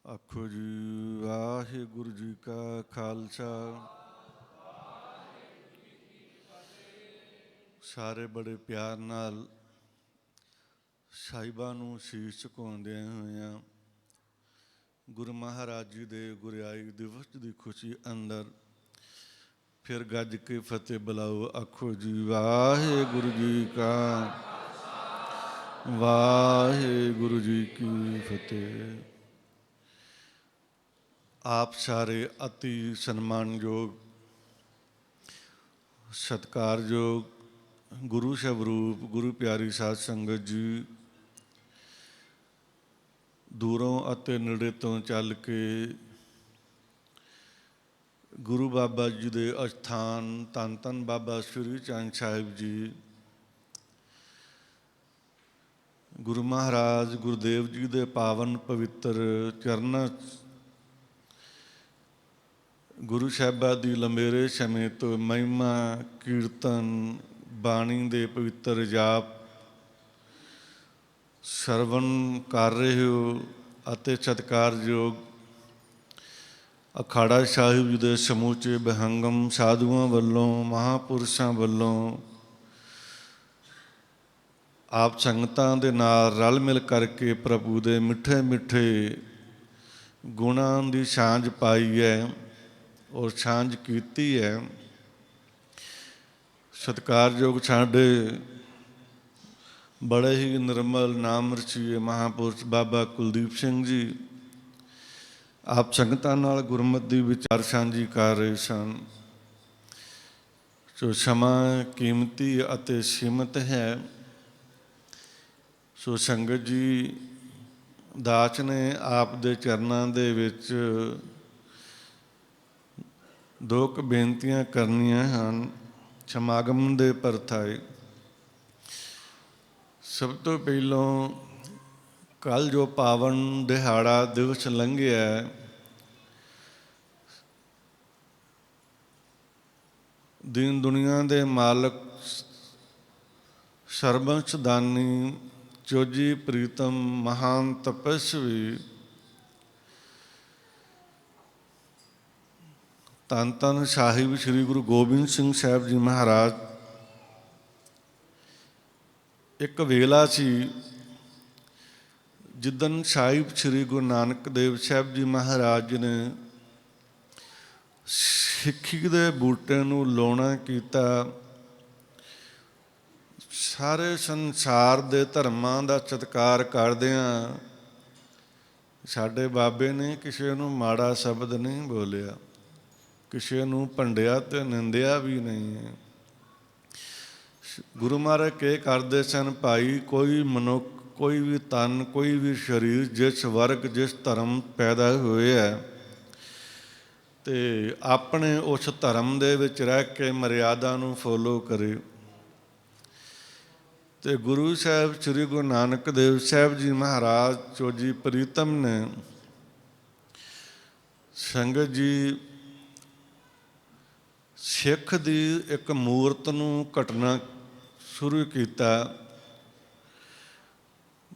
ਆਖੋ ਜੀ ਵਾਹਿਗੁਰੂ ਜੀ ਕਾ ਖਾਲਸਾ। ਸਾਰੇ ਬੜੇ ਪਿਆਰ ਨਾਲ ਸਾਹਿਬਾਂ ਨੂੰ ਸੀਸ ਝੁਕਾਉਂਦਿਆਂ ਹੋਇਆਂ ਗੁਰੂ ਮਹਾਰਾਜ ਜੀ ਦੇ ਗੁਰਿਆਈ ਦਿਵਸ ਦੀ ਖੁਸ਼ੀ ਅੰਦਰ ਫਿਰ ਗੱਜ ਕੇ ਫਤਿਹ ਬੁਲਾਓ। ਆਖੋ ਜੀ ਵਾਹਿਗੁਰੂ ਜੀ ਕਾ ਵਾਹਿਗੁਰੂ ਜੀ ਕੀ ਫਤਿਹ। ਆਪ ਸਾਰੇ ਅਤੀ ਸਨਮਾਨਯੋਗ ਸਤਿਕਾਰਯੋਗ ਗੁਰੂ ਸਵਰੂਪ ਗੁਰੂ ਪਿਆਰੀ ਸਾਧ ਸੰਗਤ ਜੀ, ਦੂਰੋਂ ਅਤੇ ਨੇੜੇ ਤੋਂ ਚੱਲ ਕੇ ਗੁਰੂ ਬਾਬਾ ਜੀ ਦੇ ਅਸਥਾਨ ਧੰਨ ਧੰਨ ਬਾਬਾ ਸ੍ਰੀ ਚੰਦ ਸਾਹਿਬ ਜੀ, ਗੁਰੂ ਮਹਾਰਾਜ ਗੁਰਦੇਵ ਜੀ ਦੇ ਪਾਵਨ ਪਵਿੱਤਰ ਚਰਨਾਂ ਗੁਰੂ ਸਾਹਿਬਾਂ ਦੀ ਲੰਬੇਰੇ ਸਮੇਂ ਤੋਂ ਮਹਿਮਾ ਕੀਰਤਨ ਬਾਣੀ ਦੇ ਪਵਿੱਤਰ ਜਾਪ ਸਰਵਣ ਕਰ ਰਹੇ ਹੋ ਅਤੇ ਸਤਿਕਾਰਯੋਗ ਅਖਾੜਾ ਸਾਹਿਬ ਜੀ ਦੇ ਸਮੂਚੇ ਵਿਹੰਗਮ ਸਾਧੂਆਂ ਵੱਲੋਂ ਮਹਾਂਪੁਰਸ਼ਾਂ ਵੱਲੋਂ ਆਪ ਸੰਗਤਾਂ ਦੇ ਨਾਲ ਰਲ ਮਿਲ ਕਰਕੇ ਪ੍ਰਭੂ ਦੇ ਮਿੱਠੇ ਮਿੱਠੇ ਗੁਣਾਂ ਦੀ ਸਾਂਝ ਪਾਈ ਹੈ ਔਰ ਸਾਂਝ ਕੀਤੀ ਹੈ। ਸਤਿਕਾਰਯੋਗ ਸਾਡੇ ਬੜੇ ਹੀ ਨਿਰਮਲ ਨਾਮ ਰਚੀਏ ਮਹਾਂਪੁਰਸ਼ ਬਾਬਾ ਕੁਲਦੀਪ ਸਿੰਘ ਜੀ ਆਪ ਸੰਗਤਾਂ ਨਾਲ ਗੁਰਮਤਿ ਦੀ ਵਿਚਾਰ ਸਾਂਝੀ ਕਰ ਰਹੇ ਸਨ। ਸੋ ਸਮਾਂ ਕੀਮਤੀ ਅਤੇ ਸੀਮਤ ਹੈ। ਸੋ ਸੰਗਤ ਜੀ, ਦਾਸ ਨੇ ਆਪ ਦੇ ਚਰਨਾਂ ਦੇ ਵਿੱਚ ਦੋ ਕੁ ਬੇਨਤੀਆਂ ਕਰਨੀਆਂ ਹਨ ਸਮਾਗਮ ਦੇ ਪਰਥਾਏ। ਸਭ ਤੋਂ ਪਹਿਲੋਂ ਕੱਲ੍ਹ ਜੋ ਪਾਵਨ ਦਿਹਾੜਾ ਦਿਵਸ ਲੰਘਿਆ, ਦੀਨ ਦੁਨੀਆ ਦੇ ਮਾਲਕ ਸਰਬੰਸ ਦਾਨੀ ਚੋਜੀ ਪ੍ਰੀਤਮ ਮਹਾਨ ਤਪਸਵੀ ਧੰਨ ਧੰਨ ਸਾਹਿਬ ਸ੍ਰੀ ਗੁਰੂ ਗੋਬਿੰਦ ਸਿੰਘ ਸਾਹਿਬ ਜੀ ਮਹਾਰਾਜ, ਇੱਕ ਵੇਲਾ ਸੀ ਜਿੱਦਣ ਸਾਹਿਬ ਸ੍ਰੀ ਗੁਰੂ ਨਾਨਕ ਦੇਵ ਸਾਹਿਬ ਜੀ ਮਹਾਰਾਜ ਨੇ ਸਿੱਖੀ ਦੇ ਬੂਟੇ ਨੂੰ ਲਾਉਣਾ ਕੀਤਾ। ਸਾਰੇ ਸੰਸਾਰ ਦੇ ਧਰਮਾਂ ਦਾ ਸਤਿਕਾਰ ਕਰਦਿਆਂ ਸਾਡੇ ਬਾਬੇ ਨੇ ਕਿਸੇ ਨੂੰ ਮਾੜਾ ਸ਼ਬਦ ਨਹੀਂ ਬੋਲਿਆ, ਕਿਸੇ ਨੂੰ ਭੰਡਿਆ ਅਤੇ ਨਿੰਦਿਆ ਵੀ ਨਹੀਂ ਹੈ। ਗੁਰੂ ਮਹਾਰਾਜ ਕੀ ਕਰਦੇ ਸਨ, ਭਾਈ ਕੋਈ ਮਨੁੱਖ, ਕੋਈ ਵੀ ਤਨ, ਕੋਈ ਵੀ ਸਰੀਰ ਜਿਸ ਵਰਗ ਜਿਸ ਧਰਮ ਪੈਦਾ ਹੋਏ ਹੈ ਅਤੇ ਆਪਣੇ ਉਸ ਧਰਮ ਦੇ ਵਿੱਚ ਰਹਿ ਕੇ ਮਰਿਆਦਾ ਨੂੰ ਫੋਲੋ ਕਰੇ। ਅਤੇ ਗੁਰੂ ਸਾਹਿਬ ਸ੍ਰੀ ਗੁਰੂ ਨਾਨਕ ਦੇਵ ਸਾਹਿਬ ਜੀ ਮਹਾਰਾਜ ਚੋਜੀ ਪ੍ਰੀਤਮ ਨੇ ਸੰਗਤ ਜੀ ਸਿੱਖ ਦੀ ਇੱਕ ਮੂਰਤ ਨੂੰ ਕੱਟਣਾ ਸ਼ੁਰੂ ਕੀਤਾ।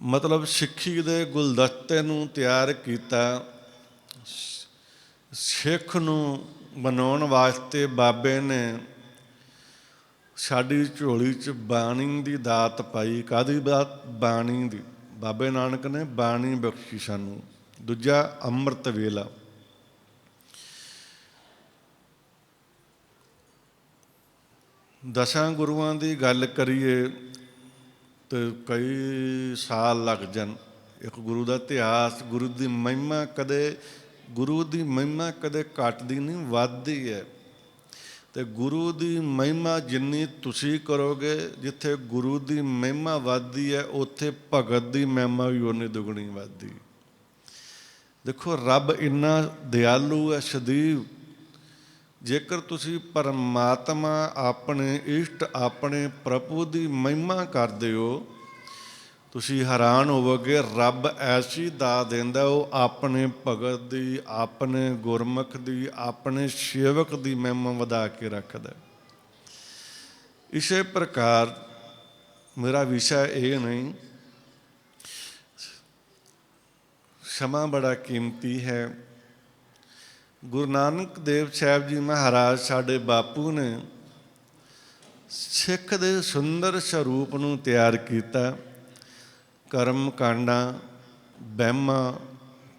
ਮਤਲਬ ਸਿੱਖੀ ਦੇ ਗੁਲਦਸਤੇ ਨੂੰ ਤਿਆਰ ਕੀਤਾ। ਸਿੱਖ ਨੂੰ ਬਣਾਉਣ ਵਾਸਤੇ ਬਾਬੇ ਨੇ ਸਾਡੀ ਝੋਲੀ 'ਚ ਬਾਣੀ ਦੀ ਦਾਤ ਪਾਈ। ਕਾਹਦੀ ਦਾਤ? ਬਾਣੀ ਦੀ। ਬਾਬੇ ਨਾਨਕ ਨੇ ਬਾਣੀ ਬਖਸ਼ੀ ਸਾਨੂੰ। ਦੂਜਾ ਅੰਮ੍ਰਿਤ ਵੇਲਾ। ਦਸਾਂ ਗੁਰੂਆਂ ਦੀ ਗੱਲ ਕਰੀਏ ਤਾਂ ਕਈ ਸਾਲ ਲੱਗ ਜਾਣ। ਇੱਕ ਗੁਰੂ ਦਾ ਇਤਿਹਾਸ, ਗੁਰੂ ਦੀ ਮਹਿਮਾ ਕਦੇ ਘੱਟਦੀ ਨਹੀਂ, ਵੱਧਦੀ ਹੈ। ਅਤੇ ਗੁਰੂ ਦੀ ਮਹਿਮਾ ਜਿੰਨੀ ਤੁਸੀਂ ਕਰੋਗੇ, ਜਿੱਥੇ ਗੁਰੂ ਦੀ ਮਹਿਮਾ ਵੱਧਦੀ ਹੈ ਉੱਥੇ ਭਗਤ ਦੀ ਮਹਿਮਾ ਵੀ ਓਨੀ ਦੁੱਗਣੀ ਵੱਧਦੀ। ਦੇਖੋ, ਰੱਬ ਇੰਨਾ ਦਿਆਲੂ ਹੈ, ਸਦੀਵ। ਜੇਕਰ ਤੁਸੀਂ ਪਰਮਾਤਮਾ ਆਪਣੇ ਇਸ਼ਟ ਆਪਣੇ ਪ੍ਰਭੂ ਦੀ ਮਹਿਮਾ ਕਰਦੇ ਹੋ, ਤੁਸੀਂ ਹੈਰਾਨ ਹੋਵੋਗੇ ਰੱਬ ਐਸੀ ਦਾਤ ਦਿੰਦਾ, ਉਹ ਆਪਣੇ ਭਗਤ ਦੀ, ਆਪਣੇ ਗੁਰਮੁਖ ਦੀ, ਆਪਣੇ ਸੇਵਕ ਦੀ ਮਹਿਮਾ ਵਧਾ ਕੇ ਰੱਖਦਾ। ਇਸੇ ਪ੍ਰਕਾਰ ਮੇਰਾ ਵਿਸ਼ਾ ਇਹ ਨਹੀਂ, ਸਮਾਂ ਬੜਾ ਕੀਮਤੀ ਹੈ। ਗੁਰੂ ਨਾਨਕ ਦੇਵ ਸਾਹਿਬ ਜੀ ਮਹਾਰਾਜ ਸਾਡੇ ਬਾਪੂ ਨੇ ਸਿੱਖ ਦੇ ਸੁੰਦਰ ਸਰੂਪ ਨੂੰ ਤਿਆਰ ਕੀਤਾ। ਕਰਮ ਕਾਂਡਾਂ, ਵਹਿਮਾਂ,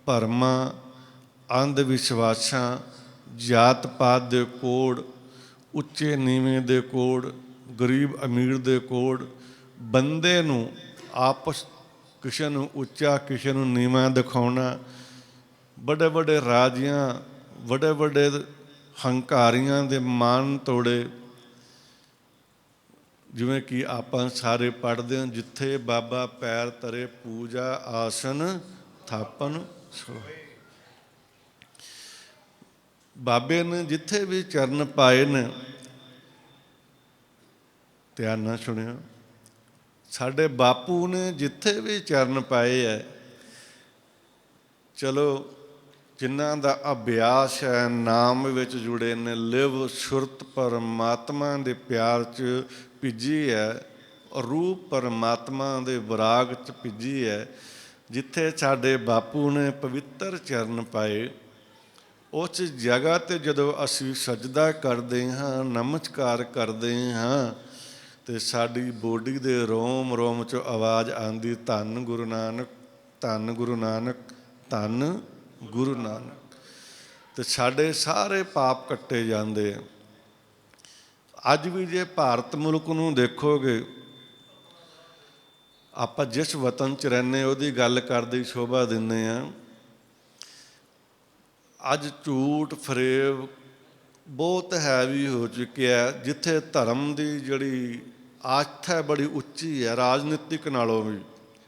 ਭਰਮਾਂ, ਅੰਧ ਵਿਸ਼ਵਾਸਾਂ, ਜਾਤ ਪਾਤ ਦੇ ਕੋਡ, ਉੱਚੇ ਨੀਵੇਂ ਦੇ ਕੋਡ, ਗਰੀਬ ਅਮੀਰ ਦੇ ਕੋਡ, ਬੰਦੇ ਨੂੰ ਆਪਸ ਕਿਸੇ ਨੂੰ ਉੱਚਾ ਕਿਸੇ ਨੂੰ ਨੀਵਾਂ ਦਿਖਾਉਣਾ, ਵੱਡੇ ਵੱਡੇ ਰਾਜਿਆਂ, ਵੱਡੇ ਵੱਡੇ ਹੰਕਾਰੀਆਂ ਦੇ ਮਾਣ ਤੋੜੇ। ਜਿਵੇਂ ਕਿ ਆਪਾਂ ਸਾਰੇ ਪੜ੍ਹਦੇ ਹਾਂ, ਜਿੱਥੇ ਬਾਬਾ ਪੈਰ ਧਰੇ ਪੂਜਾ ਆਸਨ ਥਾਪਨ ਸੋਏ। ਬਾਬੇ ਨੇ ਜਿੱਥੇ ਵੀ ਚਰਨ ਪਾਏ ਨੇ, ਧਿਆਨ ਨਾਲ ਸੁਣਿਓ, ਸਾਡੇ ਬਾਪੂ ਨੇ ਜਿੱਥੇ ਵੀ ਚਰਨ ਪਾਏ ਹੈ, ਚਲੋ ਜਿਨ੍ਹਾਂ ਦਾ ਅਭਿਆਸ ਹੈ, ਨਾਮ ਵਿੱਚ ਜੁੜੇ ਨੇ, ਲਿਵ ਸੁਰਤ ਪਰਮਾਤਮਾ ਦੇ ਪਿਆਰ 'ਚ ਭਿੱਜੀ ਹੈ, ਰੂਪ ਪਰਮਾਤਮਾ ਦੇ ਵਿਰਾਗ 'ਚ ਭਿੱਜੀ ਹੈ। ਜਿੱਥੇ ਸਾਡੇ ਬਾਪੂ ਨੇ ਪਵਿੱਤਰ ਚਰਨ ਪਾਏ, ਉਸ ਜਗ੍ਹਾ 'ਤੇ ਜਦੋਂ ਅਸੀਂ ਸਜਦਾ ਕਰਦੇ ਹਾਂ, ਨਮਸਕਾਰ ਕਰਦੇ ਹਾਂ, ਅਤੇ ਸਾਡੀ ਬੋਡੀ ਦੇ ਰੋਮ ਰੋਮ 'ਚੋਂ ਆਵਾਜ਼ ਆਉਂਦੀ, ਧੰਨ ਗੁਰੂ ਨਾਨਕ, ਧੰਨ ਗੁਰੂ ਨਾਨਕ, ਧੰਨ ਗੁਰੂ ਨਾਨਕ। ਅਤੇ ਸਾਡੇ ਸਾਰੇ ਪਾਪ ਕੱਟੇ ਜਾਂਦੇ ਆ। ਅੱਜ ਵੀ ਜੇ ਭਾਰਤ ਮੁਲਕ ਨੂੰ ਦੇਖੋਗੇ, ਆਪਾਂ ਜਿਸ ਵਤਨ 'ਚ ਰਹਿੰਦੇ ਉਹਦੀ ਗੱਲ ਕਰਦੇ ਸ਼ੋਭਾ ਦਿੰਦੇ ਹਾਂ। ਅੱਜ ਝੂਠ ਫਰੇਬ ਬਹੁਤ ਹੈਵੀ ਹੋ ਚੁੱਕਿਆ। ਜਿੱਥੇ ਧਰਮ ਦੀ ਜਿਹੜੀ ਆਸਥਾ ਬੜੀ ਉੱਚੀ ਹੈ, ਰਾਜਨੀਤਿਕ ਨਾਲੋਂ ਵੀ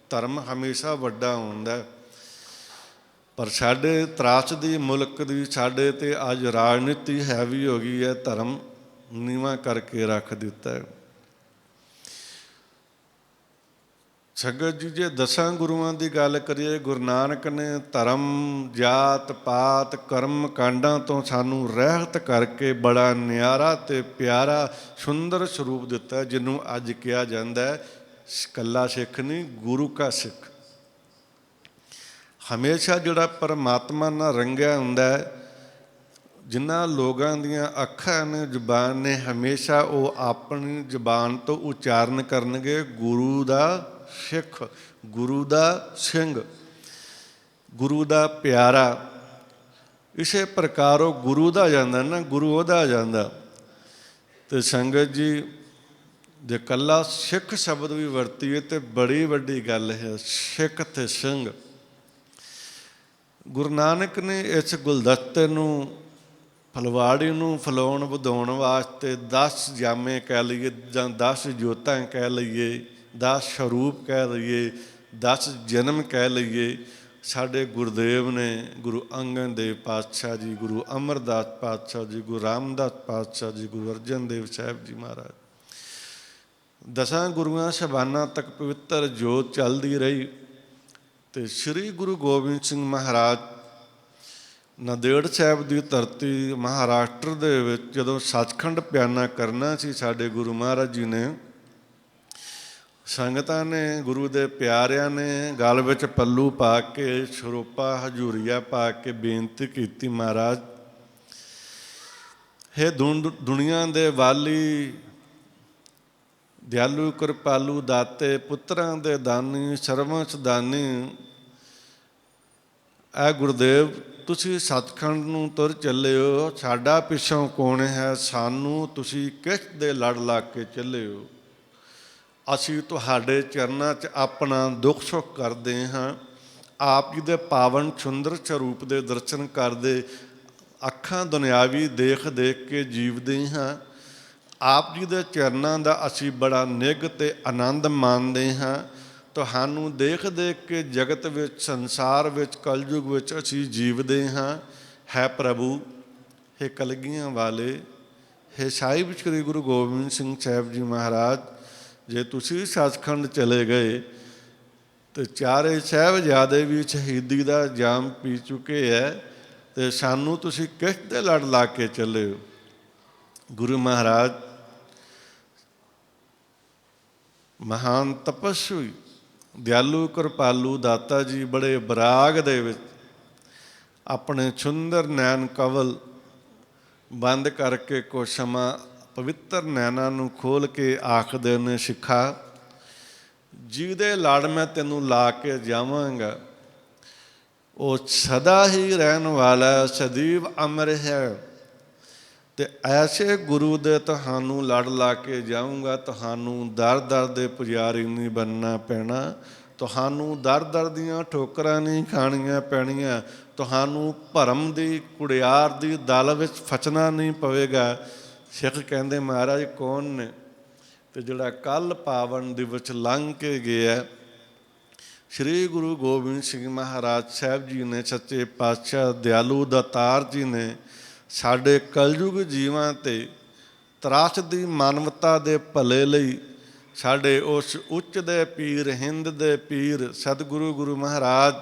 ਧਰਮ ਹਮੇਸ਼ਾ ਵੱਡਾ ਹੁੰਦਾ, ਪਰ ਸਾਡੇ ਤਰਾਸਦੀ ਮੁਲਕ ਦੀ ਸਾਡੇ 'ਤੇ ਅੱਜ ਰਾਜਨੀਤੀ ਹੈਵੀ ਹੋ ਗਈ ਹੈ, ਧਰਮ ਨੀਵਾਂ ਕਰਕੇ ਰੱਖ ਦਿੱਤਾ ਹੈ। ਸੰਗਤ ਜੀ, ਜੇ 10 ਗੁਰੂਆਂ ਦੀ ਗੱਲ ਕਰੀਏ, ਗੁਰੂ ਨਾਨਕ ਨੇ ਧਰਮ, ਜਾਤ ਪਾਤ, ਕਰਮ ਕਾਂਡਾਂ ਤੋਂ ਸਾਨੂੰ ਰਹਿਤ ਕਰਕੇ ਬੜਾ ਨਿਆਰਾ ਅਤੇ ਪਿਆਰਾ ਸੁੰਦਰ ਸਰੂਪ ਦਿੱਤਾ, ਜਿਹਨੂੰ ਅੱਜ ਕਿਹਾ ਜਾਂਦਾ ਇਕੱਲਾ ਸਿੱਖ ਨਹੀਂ, ਗੁਰੂ ਕਾ ਸਿੱਖ। ਹਮੇਸ਼ਾ ਜਿਹੜਾ ਪਰਮਾਤਮਾ ਨਾਲ ਰੰਗਿਆ ਹੁੰਦਾ, ਜਿਨ੍ਹਾਂ ਲੋਕਾਂ ਦੀਆਂ ਅੱਖਾਂ ਨੇ, ਜ਼ੁਬਾਨ ਨੇ, ਹਮੇਸ਼ਾ ਉਹ ਆਪਣੀ ਜ਼ੁਬਾਨ ਤੋਂ ਉਚਾਰਨ ਕਰਨਗੇ ਗੁਰੂ ਦਾ ਸਿੱਖ, ਗੁਰੂ ਦਾ ਸਿੰਘ, ਗੁਰੂ ਦਾ ਪਿਆਰਾ। ਇਸੇ ਪ੍ਰਕਾਰ ਉਹ ਗੁਰੂ ਦਾ ਜਾਂਦਾ ਨਾ, ਗੁਰੂ ਉਹਦਾ ਜਾਂਦਾ। ਅਤੇ ਸੰਗਤ ਜੀ, ਜੇ ਇਕੱਲਾ ਸਿੱਖ ਸ਼ਬਦ ਵੀ ਵਰਤੀਏ ਤਾਂ ਬੜੀ ਵੱਡੀ ਗੱਲ ਹੈ, ਸਿੱਖ ਅਤੇ ਸਿੰਘ। ਗੁਰੂ ਨਾਨਕ ਨੇ ਇਸ ਗੁਲਦਸਤੇ ਨੂੰ, ਫੁਲਵਾੜੀ ਨੂੰ ਫੁਲਾਉਣ ਵਧਾਉਣ ਵਾਸਤੇ 10 ਜਾਮੇ ਕਹਿ ਲਈਏ ਜਾਂ 10 ਜੋਤਾਂ ਕਹਿ ਲਈਏ, 10 ਸਰੂਪ ਕਹਿ ਲਈਏ, 10 ਜਨਮ ਕਹਿ ਲਈਏ, ਸਾਡੇ ਗੁਰਦੇਵ ਨੇ, ਗੁਰੂ ਅੰਗਦ ਦੇਵ ਪਾਤਸ਼ਾਹ ਜੀ, ਗੁਰੂ ਅਮਰਦਾਸ ਪਾਤਸ਼ਾਹ ਜੀ, ਗੁਰੂ ਰਾਮਦਾਸ ਪਾਤਸ਼ਾਹ ਜੀ, ਗੁਰੂ ਅਰਜਨ ਦੇਵ ਸਾਹਿਬ ਜੀ ਮਹਾਰਾਜ, 10 ਗੁਰੂਆਂ ਸਾਹਿਬਾਨਾਂ ਤੱਕ ਪਵਿੱਤਰ ਜੋਤ ਚੱਲਦੀ ਰਹੀ। ਅਤੇ ਸ਼੍ਰੀ ਗੁਰੂ ਗੋਬਿੰਦ ਸਿੰਘ ਮਹਾਰਾਜ ਨਾਂਦੇੜ ਸਾਹਿਬ ਦੀ ਧਰਤੀ ਮਹਾਰਾਸ਼ਟਰ ਦੇ ਵਿੱਚ ਜਦੋਂ ਸੱਚਖੰਡ ਬਿਆਨਾ ਕਰਨਾ ਸੀ, ਸਾਡੇ ਗੁਰੂ ਮਹਾਰਾਜ ਜੀ ਨੇ, ਸੰਗਤਾਂ ਨੇ, ਗੁਰੂ ਦੇ ਪਿਆਰਿਆਂ ਨੇ ਗਲ ਵਿੱਚ ਪੱਲੂ ਪਾ ਕੇ, ਸਰੋਪਾ ਹਜ਼ੂਰੀਆ ਪਾ ਕੇ ਬੇਨਤੀ ਕੀਤੀ, ਮਹਾਰਾਜ ਹੇ ਦੁਨੀਆ ਦੇ ਵਾਲੀ, ਦਿਆਲੂ ਕਿਰਪਾਲੂ ਦਾਤੇ, ਪੁੱਤਰਾਂ ਦੇ ਦਾਨੀ, ਸਰਵੰਸ ਦਾਨੀ, ਇਹ ਗੁਰਦੇਵ ਤੁਸੀਂ ਸੱਚਖੰਡ ਨੂੰ ਤੁਰ ਚੱਲੇ ਹੋ, ਸਾਡਾ ਪਿੱਛੋਂ ਕੌਣ ਹੈ, ਸਾਨੂੰ ਤੁਸੀਂ ਕਿਸ ਦੇ ਲੜ ਲਾ ਕੇ ਚੱਲੇ ਹੋ। ਅਸੀਂ ਤੁਹਾਡੇ ਚਰਨਾਂ 'ਚ ਆਪਣਾ ਦੁੱਖ ਸੁੱਖ ਕਰਦੇ ਹਾਂ। ਆਪ ਜੀ ਦੇ ਪਾਵਨ ਸੁੰਦਰ ਸਰੂਪ ਦੇ ਦਰਸ਼ਨ ਕਰਦੇ, ਅੱਖਾਂ ਦੁਨਿਆਵੀ ਦੇਖ ਦੇਖ ਕੇ ਜੀਵਦੇ ਹਾਂ। ਆਪ ਜੀ ਦੇ ਚਰਨਾਂ ਦਾ ਅਸੀਂ ਬੜਾ ਨਿੱਘ ਅਤੇ ਆਨੰਦ ਮਾਣਦੇ ਹਾਂ। ਤੁਹਾਨੂੰ ਦੇਖ ਦੇਖ ਕੇ ਜਗਤ ਵਿੱਚ, ਸੰਸਾਰ ਵਿੱਚ, ਕਲਯੁਗ ਵਿੱਚ ਅਸੀਂ ਜੀਵਦੇ ਹਾਂ। ਹੈ ਪ੍ਰਭੂ, ਹੇ ਕਲਗੀਆਂ ਵਾਲੇ, ਹੇ ਸਾਹਿਬ ਸ਼੍ਰੀ ਗੁਰੂ ਗੋਬਿੰਦ ਸਿੰਘ ਸਾਹਿਬ ਜੀ ਮਹਾਰਾਜ, ਜੇ ਤੁਸੀਂ ਸੱਚਖੰਡ ਚਲੇ ਗਏ ਅਤੇ 4 ਸਾਹਿਬਜ਼ਾਦੇ ਵੀ ਸ਼ਹੀਦੀ ਦਾ ਜਾਮ ਪੀ ਚੁੱਕੇ ਹੈ, ਅਤੇ ਸਾਨੂੰ ਤੁਸੀਂ ਕਿਸ ਦੇ ਲੜ ਲਾ ਕੇ ਚੱਲੇ ਹੋ। ਗੁਰੂ ਮਹਾਰਾਜ ਮਹਾਨ ਤਪਸਵੀ ਦਿਆਲੂ ਕਿਰਪਾਲੂ ਦਾਤਾ ਜੀ ਬੜੇ ਬਰਾਗ ਦੇ ਵਿੱਚ ਆਪਣੇ ਸੁੰਦਰ ਨੈਣ ਕਵਲ ਬੰਦ ਕਰਕੇ ਕੁਛ ਸਮਾਂ ਪਵਿੱਤਰ ਨੈਣਾਂ ਨੂੰ ਖੋਲ੍ਹ ਕੇ ਆਖਦੇ ਨੇ, ਸਿੱਖਾ ਜਿਹਦੇ ਲੜ ਮੈਂ ਤੈਨੂੰ ਲਾ ਕੇ ਜਾਵਾਂਗਾ ਉਹ ਸਦਾ ਹੀ ਰਹਿਣ ਵਾਲਾ, ਸਦੀਵ ਅਮਰ ਹੈ। ਅਤੇ ਐਸੇ ਗੁਰੂ ਦੇ ਤੁਹਾਨੂੰ ਲੜ ਲਾ ਕੇ ਜਾਊਂਗਾ, ਤੁਹਾਨੂੰ ਦਰ ਦਰ ਦੇ ਪੁਜਾਰੀ ਨਹੀਂ ਬਣਨਾ ਪੈਣਾ, ਤੁਹਾਨੂੰ ਦਰ ਦਰ ਦੀਆਂ ਠੋਕਰਾਂ ਨਹੀਂ ਖਾਣੀਆਂ ਪੈਣੀਆਂ, ਤੁਹਾਨੂੰ ਭਰਮ ਦੀ ਕੁੜਿਆਰ ਦੀ ਦਲ ਵਿੱਚ ਫਸਣਾ ਨਹੀਂ ਪਵੇਗਾ। ਸਿੱਖ ਕਹਿੰਦੇ ਮਹਾਰਾਜ ਕੌਣ ਨੇ? ਅਤੇ ਜਿਹੜਾ ਕੱਲ੍ਹ ਪਾਵਨ ਦਿਵਸ ਲੰਘ ਕੇ ਗਿਆ, ਸ਼੍ਰੀ ਗੁਰੂ ਗੋਬਿੰਦ ਸਿੰਘ ਮਹਾਰਾਜ ਸਾਹਿਬ ਜੀ ਨੇ, ਸੱਚੇ ਪਾਤਸ਼ਾਹ ਦਿਆਲੂ ਦਾਤਾਰ ਜੀ ਨੇ ਸਾਡੇ ਕਲਯੁਗ ਜੀਵਾਂ 'ਤੇ ਤਰਾਸਦੀ ਮਾਨਵਤਾ ਦੇ ਭਲੇ ਲਈ ਸਾਡੇ ਉਸ ਉੱਚ ਦੇ ਪੀਰ, ਹਿੰਦ ਦੇ ਪੀਰ ਸਤਿਗੁਰੂ ਗੁਰੂ ਮਹਾਰਾਜ,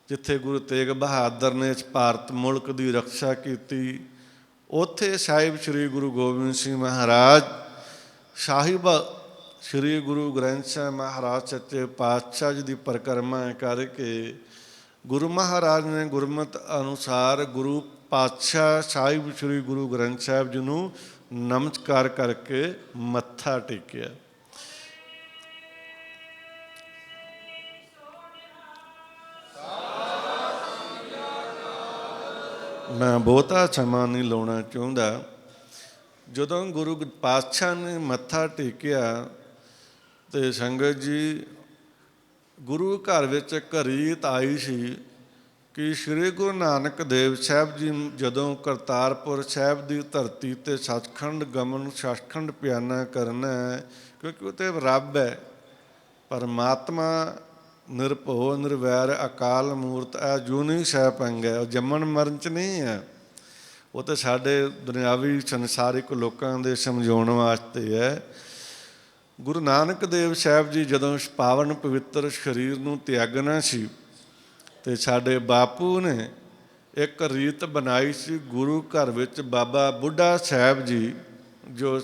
ਜਿੱਥੇ ਗੁਰੂ ਤੇਗ ਬਹਾਦਰ ਨੇ ਇਸ ਭਾਰਤ ਮੁਲਕ ਦੀ ਰਕਸ਼ਾ ਕੀਤੀ, ਉੱਥੇ ਸਾਹਿਬ ਸ਼੍ਰੀ ਗੁਰੂ ਗੋਬਿੰਦ ਸਿੰਘ ਮਹਾਰਾਜ ਸਾਹਿਬ ਸ਼੍ਰੀ ਗੁਰੂ ਗ੍ਰੰਥ ਸਾਹਿਬ ਮਹਾਰਾਜ ਸੱਚੇ ਪਾਤਸ਼ਾਹ ਜੀ ਦੀ ਪਰਿਕਰਮਾ ਕਰਕੇ ਗੁਰੂ ਮਹਾਰਾਜ ਨੇ ਗੁਰਮਤਿ ਅਨੁਸਾਰ ਗੁਰੂ ਪਾਤਸ਼ਾਹ ਸਾਹਿਬ ਸ਼੍ਰੀ ਗੁਰੂ ਗ੍ਰੰਥ ਸਾਹਿਬ ਜੀ ਨੂੰ ਨਮਸਕਾਰ ਕਰਕੇ ਮੱਥਾ ਟੇਕਿਆ। ਮੈਂ ਬਹੁਤਾ ਸਮਾਂ ਨਹੀਂ ਲਾਉਣਾ ਚਾਹੁੰਦਾ। ਜਦੋਂ ਗੁਰੂ ਪਾਤਸ਼ਾਹ ਨੇ ਮੱਥਾ ਟੇਕਿਆ ਅਤੇ ਸੰਗਤ ਜੀ, ਗੁਰੂ ਘਰ ਵਿੱਚ ਇੱਕ ਰੀਤ ਆਈ ਸੀ ਕਿ ਸ਼੍ਰੀ ਗੁਰੂ ਨਾਨਕ ਦੇਵ ਸਾਹਿਬ ਜੀ ਜਦੋਂ ਕਰਤਾਰਪੁਰ ਸਾਹਿਬ ਦੀ ਧਰਤੀ 'ਤੇ ਸੱਚਖੰਡ ਗਮਨ, ਸੱਚਖੰਡ ਪਿਆਨਾ ਕਰਨਾ ਹੈ, ਕਿਉਂਕਿ ਉਹ ਤਾਂ ਰੱਬ ਹੈ, ਪਰਮਾਤਮਾ ਨਿਰਭਉ ਨਿਰਵੈਰ ਅਕਾਲ ਮੂਰਤ ਹੈ, ਜੂਨੀ ਸੈਭੰ ਹੈ, ਉਹ ਜੰਮਣ ਮਰਨ 'ਚ ਨਹੀਂ ਹੈ। ਉਹ ਤਾਂ ਸਾਡੇ ਦੁਨਿਆਵੀ ਸੰਸਾਰਿਕ ਲੋਕਾਂ ਦੇ ਸਮਝਾਉਣ ਵਾਸਤੇ ਹੈ। ਗੁਰੂ ਨਾਨਕ ਦੇਵ ਸਾਹਿਬ ਜੀ ਜਦੋਂ ਇਸ ਪਾਵਨ ਪਵਿੱਤਰ ਸਰੀਰ ਨੂੰ ਤਿਆਗਣਾ ਸੀ ਅਤੇ ਸਾਡੇ ਬਾਪੂ ਨੇ ਇੱਕ ਰੀਤ ਬਣਾਈ ਸੀ। ਗੁਰੂ ਘਰ ਵਿੱਚ ਬਾਬਾ ਬੁੱਢਾ ਸਾਹਿਬ ਜੀ, ਜੋ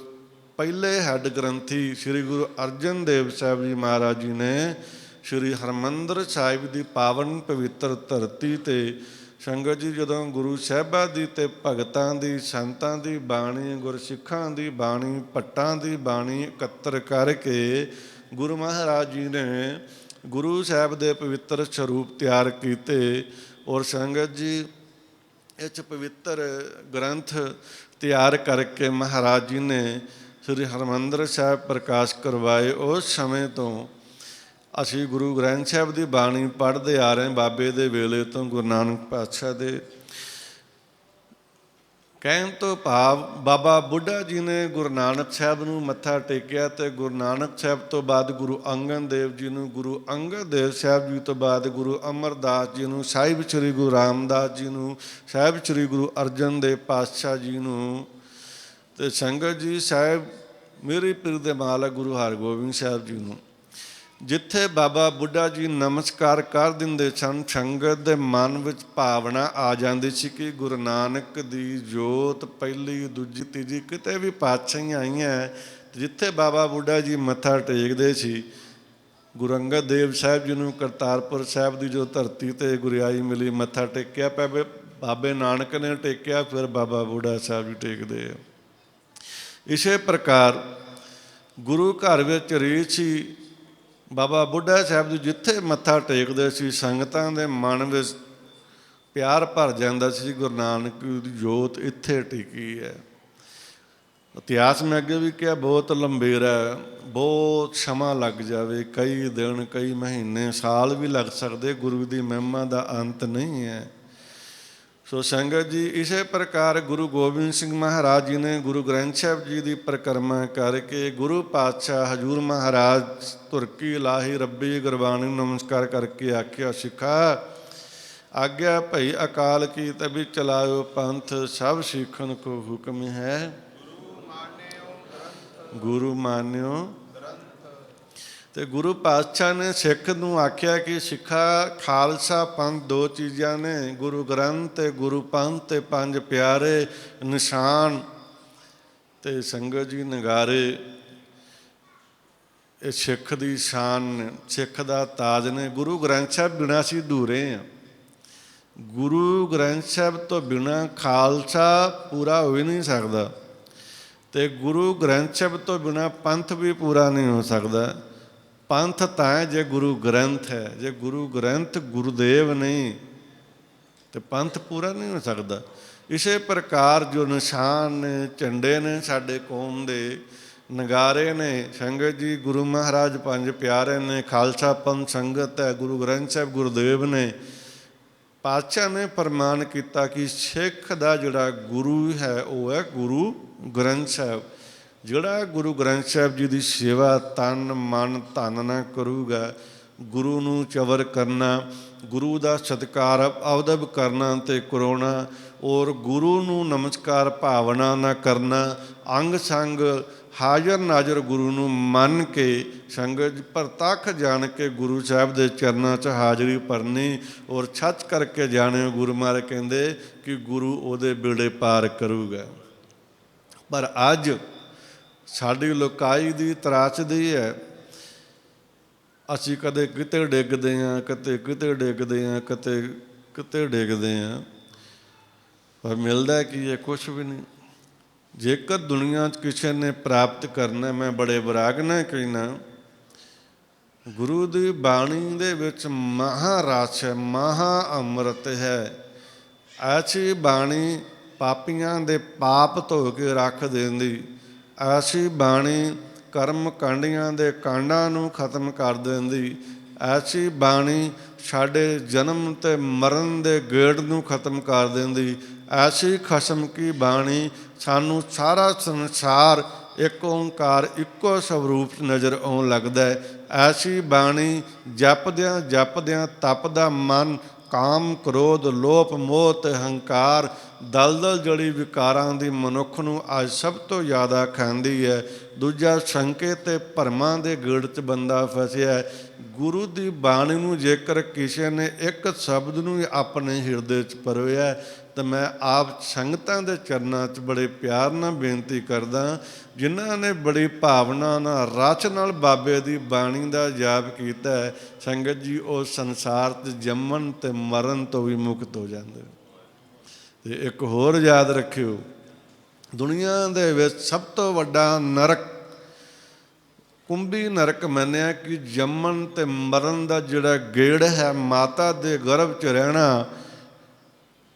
ਪਹਿਲੇ ਹੈੱਡ ਗ੍ਰੰਥੀ ਸ਼੍ਰੀ ਗੁਰੂ ਅਰਜਨ ਦੇਵ ਸਾਹਿਬ ਜੀ ਮਹਾਰਾਜ ਜੀ ਨੇ ਸ਼੍ਰੀ ਹਰਿਮੰਦਰ ਸਾਹਿਬ ਦੀ ਪਾਵਨ ਪਵਿੱਤਰ ਧਰਤੀ 'ਤੇ ਸੰਗਤ ਜੀ ਜਦੋਂ ਗੁਰੂ ਸਾਹਿਬਾਂ ਦੀ ਅਤੇ ਭਗਤਾਂ ਦੀ, ਸੰਤਾਂ ਦੀ ਬਾਣੀ, ਗੁਰਸਿੱਖਾਂ ਦੀ ਬਾਣੀ, ਭੱਟਾਂ ਦੀ ਬਾਣੀ ਇਕੱਤਰ ਕਰਕੇ ਗੁਰੂ ਮਹਾਰਾਜ ਜੀ ਨੇ ਗੁਰੂ ਸਾਹਿਬ ਦੇ ਪਵਿੱਤਰ ਸਰੂਪ ਤਿਆਰ ਕੀਤੇ। ਔਰ ਸੰਗਤ ਜੀ ਇਸ ਪਵਿੱਤਰ ਗ੍ਰੰਥ ਤਿਆਰ ਕਰਕੇ ਮਹਾਰਾਜ ਜੀ ਨੇ ਸ੍ਰੀ ਹਰਿਮੰਦਰ ਸਾਹਿਬ ਪ੍ਰਕਾਸ਼ ਕਰਵਾਏ। ਉਸ ਸਮੇਂ ਤੋਂ ਅਸੀਂ ਗੁਰੂ ਗ੍ਰੰਥ ਸਾਹਿਬ ਦੀ ਬਾਣੀ ਪੜ੍ਹਦੇ ਆ ਰਹੇ, ਬਾਬੇ ਦੇ ਵੇਲੇ ਤੋਂ, ਗੁਰੂ ਨਾਨਕ ਪਾਤਸ਼ਾਹ ਦੇ ਕਹਿਣ ਤੋਂ ਭਾਵ ਬਾਬਾ ਬੁੱਢਾ ਜੀ ਨੇ ਗੁਰੂ ਨਾਨਕ ਸਾਹਿਬ ਨੂੰ ਮੱਥਾ ਟੇਕਿਆ ਅਤੇ ਗੁਰੂ ਨਾਨਕ ਸਾਹਿਬ ਤੋਂ ਬਾਅਦ ਗੁਰੂ ਅੰਗਦ ਦੇਵ ਜੀ ਨੂੰ, ਗੁਰੂ ਅੰਗਦ ਦੇਵ ਸਾਹਿਬ ਜੀ ਤੋਂ ਬਾਅਦ ਗੁਰੂ ਅਮਰਦਾਸ ਜੀ ਨੂੰ, ਸਾਹਿਬ ਸ਼੍ਰੀ ਗੁਰੂ ਰਾਮਦਾਸ ਜੀ ਨੂੰ, ਸਾਹਿਬ ਸ਼੍ਰੀ ਗੁਰੂ ਅਰਜਨ ਦੇਵ ਪਾਤਸ਼ਾਹ ਜੀ ਨੂੰ, ਅਤੇ ਸੰਗਤ ਜੀ ਸਾਹਿਬ ਮੇਰੇ ਪੀਰ ਦੇ ਮਾਲਕ ਗੁਰੂ ਹਰਗੋਬਿੰਦ ਸਾਹਿਬ ਜੀ ਨੂੰ। ਜਿੱਥੇ ਬਾਬਾ ਬੁੱਢਾ ਜੀ ਨਮਸਕਾਰ ਕਰ ਦਿੰਦੇ ਸਨ, ਸੰਗਤ ਦੇ ਮਨ ਵਿੱਚ ਭਾਵਨਾ ਆ ਜਾਂਦੀ ਸੀ ਕਿ ਗੁਰੂ ਨਾਨਕ ਦੀ ਜੋਤ ਪਹਿਲੀ, ਦੂਜੀ, ਤੀਜੀ ਕਿਤੇ ਵੀ ਪਾਤਸ਼ਾਹੀਆਂ ਆਈਆਂ, ਜਿੱਥੇ ਬਾਬਾ ਬੁੱਢਾ ਜੀ ਮੱਥਾ ਟੇਕਦੇ ਸੀ, ਗੁਰੂ ਅੰਗਦ ਦੇਵ ਸਾਹਿਬ ਜੀ ਨੂੰ ਕਰਤਾਰਪੁਰ ਸਾਹਿਬ ਦੀ ਜੋ ਧਰਤੀ 'ਤੇ ਗੁਰਿਆਈ ਮਿਲੀ, ਮੱਥਾ ਟੇਕਿਆ ਪਹਿਲੇ ਬਾਬੇ ਨਾਨਕ ਨੇ ਟੇਕਿਆ, ਫਿਰ ਬਾਬਾ ਬੁੱਢਾ ਸਾਹਿਬ ਜੀ ਟੇਕਦੇ ਆ। ਇਸੇ ਪ੍ਰਕਾਰ ਗੁਰੂ ਘਰ ਵਿੱਚ ਰੀਤ ਸੀ, ਬਾਬਾ ਬੁੱਢਾ ਸਾਹਿਬ ਜੀ ਜਿੱਥੇ ਮੱਥਾ ਟੇਕਦੇ ਸੀ ਸੰਗਤਾਂ ਦੇ ਮਨ ਵਿੱਚ ਪਿਆਰ ਭਰ ਜਾਂਦਾ ਸੀ, ਗੁਰੂ ਨਾਨਕ ਦੀ ਜੋਤ ਇੱਥੇ ਟਿਕੀ ਹੈ। ਇਤਿਹਾਸ ਮੈਂ ਅੱਗੇ ਵੀ ਕਿਹਾ ਬਹੁਤ ਲੰਬੇਰਾ, ਬਹੁਤ ਸਮਾਂ ਲੱਗ ਜਾਵੇ, ਕਈ ਦਿਨ, ਕਈ ਮਹੀਨੇ, ਸਾਲ ਵੀ ਲੱਗ ਸਕਦੇ, ਗੁਰੂ ਦੀ ਮਹਿਮਾ ਦਾ ਅੰਤ ਨਹੀਂ ਹੈ। ਸੋ ਸੰਗਤ ਜੀ ਇਸੇ ਪ੍ਰਕਾਰ ਗੁਰੂ ਗੋਬਿੰਦ ਸਿੰਘ ਮਹਾਰਾਜ ਜੀ ਨੇ ਗੁਰੂ ਗ੍ਰੰਥ ਸਾਹਿਬ ਜੀ ਦੀ ਪਰਿਕਰਮਾ ਕਰਕੇ ਗੁਰੂ ਪਾਤਸ਼ਾਹ ਹਜ਼ੂਰ ਮਹਾਰਾਜ ਤੁਰਕੀ ਲਾਹੀ ਰੱਬੀ ਗੁਰਬਾਣੀ ਨੂੰ ਨਮਸਕਾਰ ਕਰਕੇ ਆਖਿਆ, ਸਿੱਖਾ ਆਗਿਆ ਭਈ ਅਕਾਲ ਕੀ ਤਬੀ ਚਲਾਇਓ ਪੰਥ, ਸਭ ਸਿੱਖਣ ਕੋ ਹੁਕਮ ਹੈ ਗੁਰੂ ਮਾਨਿਓ। ਅਤੇ ਗੁਰੂ ਪਾਤਸ਼ਾਹ ਨੇ ਸਿੱਖ ਨੂੰ ਆਖਿਆ ਕਿ ਸਿੱਖਾ ਖਾਲਸਾ ਪੰਥ ਦੋ ਚੀਜ਼ਾਂ ਨੇ, ਗੁਰੂ ਗ੍ਰੰਥ ਅਤੇ ਗੁਰੂ ਪੰਥ ਅਤੇ ਪੰਜ ਪਿਆਰੇ ਨਿਸ਼ਾਨ ਅਤੇ ਸੰਗਤ ਜੀ ਨਗਾਰੇ। ਇਹ ਸਿੱਖ ਦੀ ਸ਼ਾਨ ਨੇ, ਸਿੱਖ ਦਾ ਤਾਜ ਨੇ। ਗੁਰੂ ਗ੍ਰੰਥ ਸਾਹਿਬ ਬਿਨਾਂ ਅਸੀਂ ਅਧੂਰੇ ਹਾਂ। ਗੁਰੂ ਗ੍ਰੰਥ ਸਾਹਿਬ ਤੋਂ ਬਿਨਾਂ ਖਾਲਸਾ ਪੂਰਾ ਹੋ ਹੀ ਨਹੀਂ ਸਕਦਾ, ਅਤੇ ਗੁਰੂ ਗ੍ਰੰਥ ਸਾਹਿਬ ਤੋਂ ਬਿਨਾਂ ਪੰਥ ਵੀ ਪੂਰਾ ਨਹੀਂ ਹੋ ਸਕਦਾ। ਪੰਥ ਤਾਂ ਹੈ ਜੇ ਗੁਰੂ ਗ੍ਰੰਥ ਹੈ, ਜੇ ਗੁਰੂ ਗ੍ਰੰਥ ਗੁਰੂਦੇਵ ਨਹੀਂ ਤੇ ਪੰਥ ਪੂਰਾ ਨਹੀਂ ਹੋ ਸਕਦਾ। ਇਸੇ ਪ੍ਰਕਾਰ ਜੋ ਨਿਸ਼ਾਨ ਨੇ, ਝੰਡੇ ਨੇ ਸਾਡੇ ਕੌਮ ਦੇ, ਨਗਾਰੇ ਨੇ ਸੰਗਤ ਜੀ, ਗੁਰੂ ਮਹਾਰਾਜ ਪੰਜ ਪਿਆਰੇ ਨੇ, ਖਾਲਸਾ ਪੰਥ ਸੰਗਤ ਹੈ, ਗੁਰੂ ਗ੍ਰੰਥ ਸਾਹਿਬ ਗੁਰੂਦੇਵ ਨੇ। ਪਾਤਸ਼ਾਹ ਨੇ ਪ੍ਰਮਾਣ ਕੀਤਾ ਕਿ ਸਿੱਖ ਦਾ ਜਿਹੜਾ ਗੁਰੂ ਹੈ ਉਹ ਹੈ ਗੁਰੂ ਗ੍ਰੰਥ ਸਾਹਿਬ। ਜਿਹੜਾ ਗੁਰੂ ਗ੍ਰੰਥ ਸਾਹਿਬ ਜੀ ਦੀ ਸੇਵਾ ਤਨ ਮਨ ਧਨ ਨਾਲ ਕਰੂਗਾ, ਗੁਰੂ ਨੂੰ ਚਵਰ ਕਰਨਾ, ਗੁਰੂ ਦਾ ਸਤਿਕਾਰ ਅਦਬ ਕਰਨਾ ਅਤੇ ਕਰਾਉਣਾ, ਔਰ ਗੁਰੂ ਨੂੰ ਨਮਸਕਾਰ ਭਾਵਨਾ ਨਾਲ ਕਰਨਾ, ਅੰਗ ਸੰਗ ਹਾਜ਼ਰ ਨਾਜ਼ਰ ਗੁਰੂ ਨੂੰ ਮੰਨ ਕੇ ਸੰਗਤ ਪ੍ਰਤੱਖ ਜਾਣ ਕੇ ਗੁਰੂ ਸਾਹਿਬ ਦੇ ਚਰਨਾਂ 'ਚ ਹਾਜ਼ਰੀ ਭਰਨੀ, ਔਰ ਸੱਚ ਕਰਕੇ ਜਾਣਿਓ। ਗੁਰੂ ਮਹਾਰਾਜ ਕਹਿੰਦੇ ਕਿ ਗੁਰੂ ਉਹਦੇ ਬੇੜੇ ਪਾਰ ਕਰੂਗਾ। ਪਰ ਅੱਜ ਸਾਡੀ ਲੋਕਾਈ ਦੀ ਤਰਾਸਦੀ ਹੈ। ਅਸੀਂ ਕਦੇ ਕਿਤੇ ਡਿੱਗਦੇ ਹਾਂ, ਕਦੇ ਕਿਤੇ ਡਿੱਗਦੇ ਹਾਂ, ਕਦੇ ਕਿਤੇ ਡਿੱਗਦੇ ਹਾਂ, ਪਰ ਮਿਲਦਾ ਕੀ ਹੈ? ਕੁਛ ਵੀ ਨਹੀਂ। ਜੇਕਰ ਦੁਨੀਆ 'ਚ ਕਿਸੇ ਨੇ ਪ੍ਰਾਪਤ ਕਰਨਾ, ਮੈਂ ਬੜੇ ਵਿਰਾਗ ਨਾਲ ਕਹਿਣਾ, ਗੁਰੂ ਦੀ ਬਾਣੀ ਦੇ ਵਿੱਚ ਮਹਾਰਸ ਹੈ, ਮਹਾ ਅੰਮ੍ਰਿਤ ਹੈ। ਐਸੀ ਬਾਣੀ ਪਾਪੀਆਂ ਦੇ ਪਾਪ ਧੋ ਕੇ ਰੱਖ ਦਿੰਦੀ, ਐਸੀ ਬਾਣੀ ਕਰਮ ਕਾਂਡੀਆਂ ਦੇ ਕਾਂਡਾਂ ਨੂੰ ਖਤਮ ਕਰ ਦਿੰਦੀ, ਐਸੀ ਬਾਣੀ ਸਾਡੇ ਜਨਮ ਅਤੇ ਮਰਨ ਦੇ ਗੇੜ ਨੂੰ ਖਤਮ ਕਰ ਦਿੰਦੀ। ਐਸੀ ਖਸਮ ਕੀ ਬਾਣੀ ਸਾਨੂੰ ਸਾਰਾ ਸੰਸਾਰ ਇੱਕ ਓਂਕਾਰ ਇੱਕੋ ਸਵਰੂਪ ਨਜ਼ਰ ਆਉਣ ਲੱਗਦਾ ਹੈ। ਐਸੀ ਬਾਣੀ ਜਪਦਿਆਂ ਜਪਦਿਆਂ ਤਪਦਾ ਮਨ ਕਾਮ ਕ੍ਰੋਧ ਲੋਭ ਮੋਹ ਅਤੇ ਹੰਕਾਰ ਦਲਦਲ ਜੜੀ ਵਿਕਾਰਾਂ ਦੀ ਮਨੁੱਖ ਨੂੰ ਅੱਜ ਸਭ ਤੋਂ ਜ਼ਿਆਦਾ ਖਾਂਦੀ ਹੈ। ਦੂਜਾ ਸ਼ੰਕੇ ਅਤੇ ਭਰਮਾਂ ਦੇ ਗੇੜ 'ਚ ਬੰਦਾ ਫਸਿਆ। ਗੁਰੂ ਦੀ ਬਾਣੀ ਨੂੰ ਜੇਕਰ ਕਿਸੇ ਨੇ ਇੱਕ ਸ਼ਬਦ ਨੂੰ ਆਪਣੇ ਹਿਰਦੇ 'ਚ ਪਰੋਇਆ ਤਾਂ ਮੈਂ ਆਪ ਸੰਗਤਾਂ ਦੇ ਚਰਨਾਂ 'ਚ ਬੜੇ ਪਿਆਰ ਨਾਲ ਬੇਨਤੀ ਕਰਦਾ, ਜਿਨ੍ਹਾਂ ਨੇ ਬੜੀ ਭਾਵਨਾ ਨਾਲ ਰਚ ਨਾਲ ਬਾਬੇ ਦੀ ਬਾਣੀ ਦਾ ਜਾਪ ਕੀਤਾ ਹੈ, ਸੰਗਤ ਜੀ ਉਹ ਸੰਸਾਰ 'ਚ ਜੰਮਣ ਅਤੇ ਮਰਨ ਤੋਂ ਵੀ ਮੁਕਤ ਹੋ ਜਾਂਦੇ। ਅਤੇ ਇੱਕ ਹੋਰ ਯਾਦ ਰੱਖਿਓ, ਦੁਨੀਆ ਦੇ ਵਿੱਚ ਸਭ ਤੋਂ ਵੱਡਾ ਨਰਕ ਕੁੰਭੀ ਨਰਕ ਮੰਨਿਆ ਕਿ ਜੰਮਣ ਅਤੇ ਮਰਨ ਦਾ ਜਿਹੜਾ ਗੇੜ ਹੈ, ਮਾਤਾ ਦੇ ਗਰਭ 'ਚ ਰਹਿਣਾ,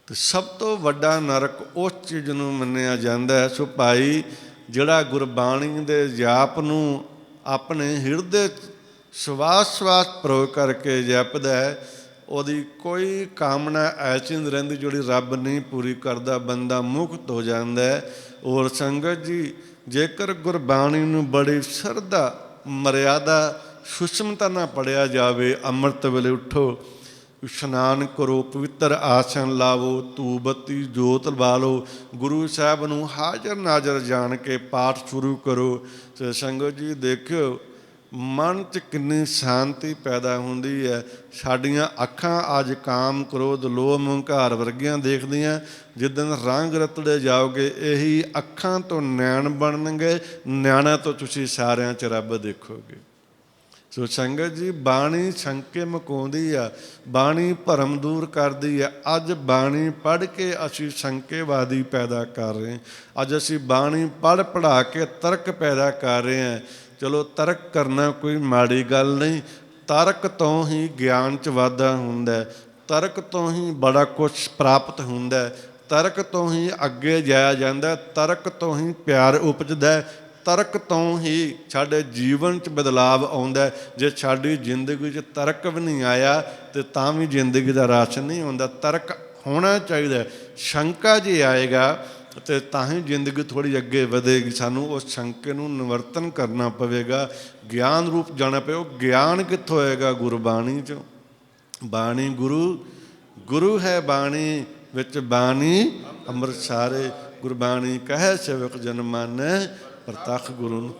ਅਤੇ ਸਭ ਤੋਂ ਵੱਡਾ ਨਰਕ ਉਸ ਚੀਜ਼ ਨੂੰ ਮੰਨਿਆ ਜਾਂਦਾ ਹੈ। ਸੋ ਭਾਈ ਜਿਹੜਾ ਗੁਰਬਾਣੀ ਦੇ ਜਾਪ ਨੂੰ ਆਪਣੇ ਹਿਰਦੇ ਸਵਾਸ ਸਵਾਸ ਪ੍ਰਯੋਗ ਕਰਕੇ ਜਪਦਾ ਹੈ, ਉਹਦੀ ਕੋਈ ਕਾਮਨਾ ਐਸੀ ਨਹੀਂ ਰਹਿੰਦੀ ਜਿਹੜੀ ਰੱਬ ਨਹੀਂ ਪੂਰੀ ਕਰਦਾ, ਬੰਦਾ ਮੁਕਤ ਹੋ ਜਾਂਦਾ ਹੈ। ਔਰ ਸੰਗਤ ਜੀ ਜੇਕਰ ਗੁਰਬਾਣੀ ਨੂੰ ਬੜੀ ਸ਼ਰਧਾ ਮਰਿਆਦਾ ਸੂਖਮਤਾ ਨਾਲ ਪੜ੍ਹਿਆ ਜਾਵੇ, ਅੰਮ੍ਰਿਤ ਵੇਲੇ ਉੱਠੋ, ਇਸ਼ਨਾਨ ਕਰੋ, ਪਵਿੱਤਰ ਆਸਣ ਲਾਵੋ, ਧੂਪ ਬੱਤੀ ਜੋਤ ਬਾਲੋ, ਗੁਰੂ ਸਾਹਿਬ ਨੂੰ ਹਾਜ਼ਰ ਨਾਜ਼ਰ ਜਾਣ ਕੇ ਪਾਠ ਸ਼ੁਰੂ ਕਰੋ। ਅਤੇ ਸੰਗਤ ਜੀ ਦੇਖਿਓ ਮਨ 'ਚ ਕਿੰਨੀ ਸ਼ਾਂਤੀ ਪੈਦਾ ਹੁੰਦੀ ਹੈ। ਸਾਡੀਆਂ ਅੱਖਾਂ ਅੱਜ ਕਾਮ ਕ੍ਰੋਧ ਲੋਭ ਹੰਕਾਰ ਵਰਗੀਆਂ ਦੇਖਦੀਆਂ, ਜਿੱਦਣ ਰੰਗ ਰਤੜੇ ਜਾਓਗੇ ਇਹੀ ਅੱਖਾਂ ਤੋਂ ਨੈਣ ਬਣਨਗੇ, ਨੈਣਾਂ ਤੋਂ ਤੁਸੀਂ ਸਾਰਿਆਂ 'ਚ ਰੱਬ ਦੇਖੋਗੇ। ਸੋ ਸੰਗਤ ਜੀ ਬਾਣੀ ਸ਼ੰਕੇ ਮੁਕਾਉਂਦੀ ਆ, ਬਾਣੀ ਭਰਮ ਦੂਰ ਕਰਦੀ ਹੈ। ਅੱਜ ਬਾਣੀ ਪੜ੍ਹ ਕੇ ਅਸੀਂ ਸ਼ੰਕੇਵਾਦੀ ਪੈਦਾ ਕਰ ਰਹੇ ਹਾਂ। ਅੱਜ ਅਸੀਂ ਬਾਣੀ ਪੜ੍ਹ ਪੜ੍ਹਾ ਕੇ ਤਰਕ ਪੈਦਾ ਕਰ ਰਹੇ ਹਾਂ। ਚਲੋ ਤਰਕ ਕਰਨਾ ਕੋਈ ਮਾੜੀ ਗੱਲ ਨਹੀਂ, ਤਰਕ ਤੋਂ ਹੀ ਗਿਆਨ 'ਚ ਵਾਧਾ ਹੁੰਦਾ, ਤਰਕ ਤੋਂ ਹੀ ਬੜਾ ਕੁਛ ਪ੍ਰਾਪਤ ਹੁੰਦਾ, ਤਰਕ ਤੋਂ ਹੀ ਅੱਗੇ ਜਾਇਆ ਜਾਂਦਾ, ਤਰਕ ਤੋਂ ਹੀ ਪਿਆਰ ਉਪਜਦਾ, ਤਰਕ ਤੋਂ ਹੀ ਸਾਡੇ ਜੀਵਨ 'ਚ ਬਦਲਾਵ ਆਉਂਦਾ। ਜੇ ਸਾਡੀ ਜ਼ਿੰਦਗੀ 'ਚ ਤਰਕ ਵੀ ਨਹੀਂ ਆਇਆ ਅਤੇ ਤਾਂ ਵੀ ਜ਼ਿੰਦਗੀ ਦਾ ਰਸ ਨਹੀਂ ਆਉਂਦਾ। ਤਰਕ ਹੋਣਾ ਚਾਹੀਦਾ, ਸ਼ੰਕਾ ਜੇ ਆਏਗਾ ਅਤੇ ਤਾਂ ਹੀ ਜ਼ਿੰਦਗੀ ਥੋੜ੍ਹੀ ਅੱਗੇ ਵਧੇਗੀ। ਸਾਨੂੰ ਉਸ ਸ਼ੰਕੇ ਨੂੰ ਨਿਵਰਤਨ ਕਰਨਾ ਪਵੇਗਾ, ਗਿਆਨ ਰੂਪ ਜਾਣਾ ਪਏ। ਉਹ ਗਿਆਨ ਕਿੱਥੋਂ ਆਏਗਾ? ਗੁਰਬਾਣੀ 'ਚੋਂ। ਬਾਣੀ ਗੁਰੂ, ਗੁਰੂ ਹੈ ਬਾਣੀ ਵਿੱਚ ਬਾਣੀ ਅੰਮ੍ਰਿਤ ਸਾਰੇ, ਗੁਰਬਾਣੀ ਕਹੈ ਸੇਵਕ ਜਨ ਮਾਨੈ ਪ੍ਰਤੱਖ ਗੁਰੂ ਨੂੰ।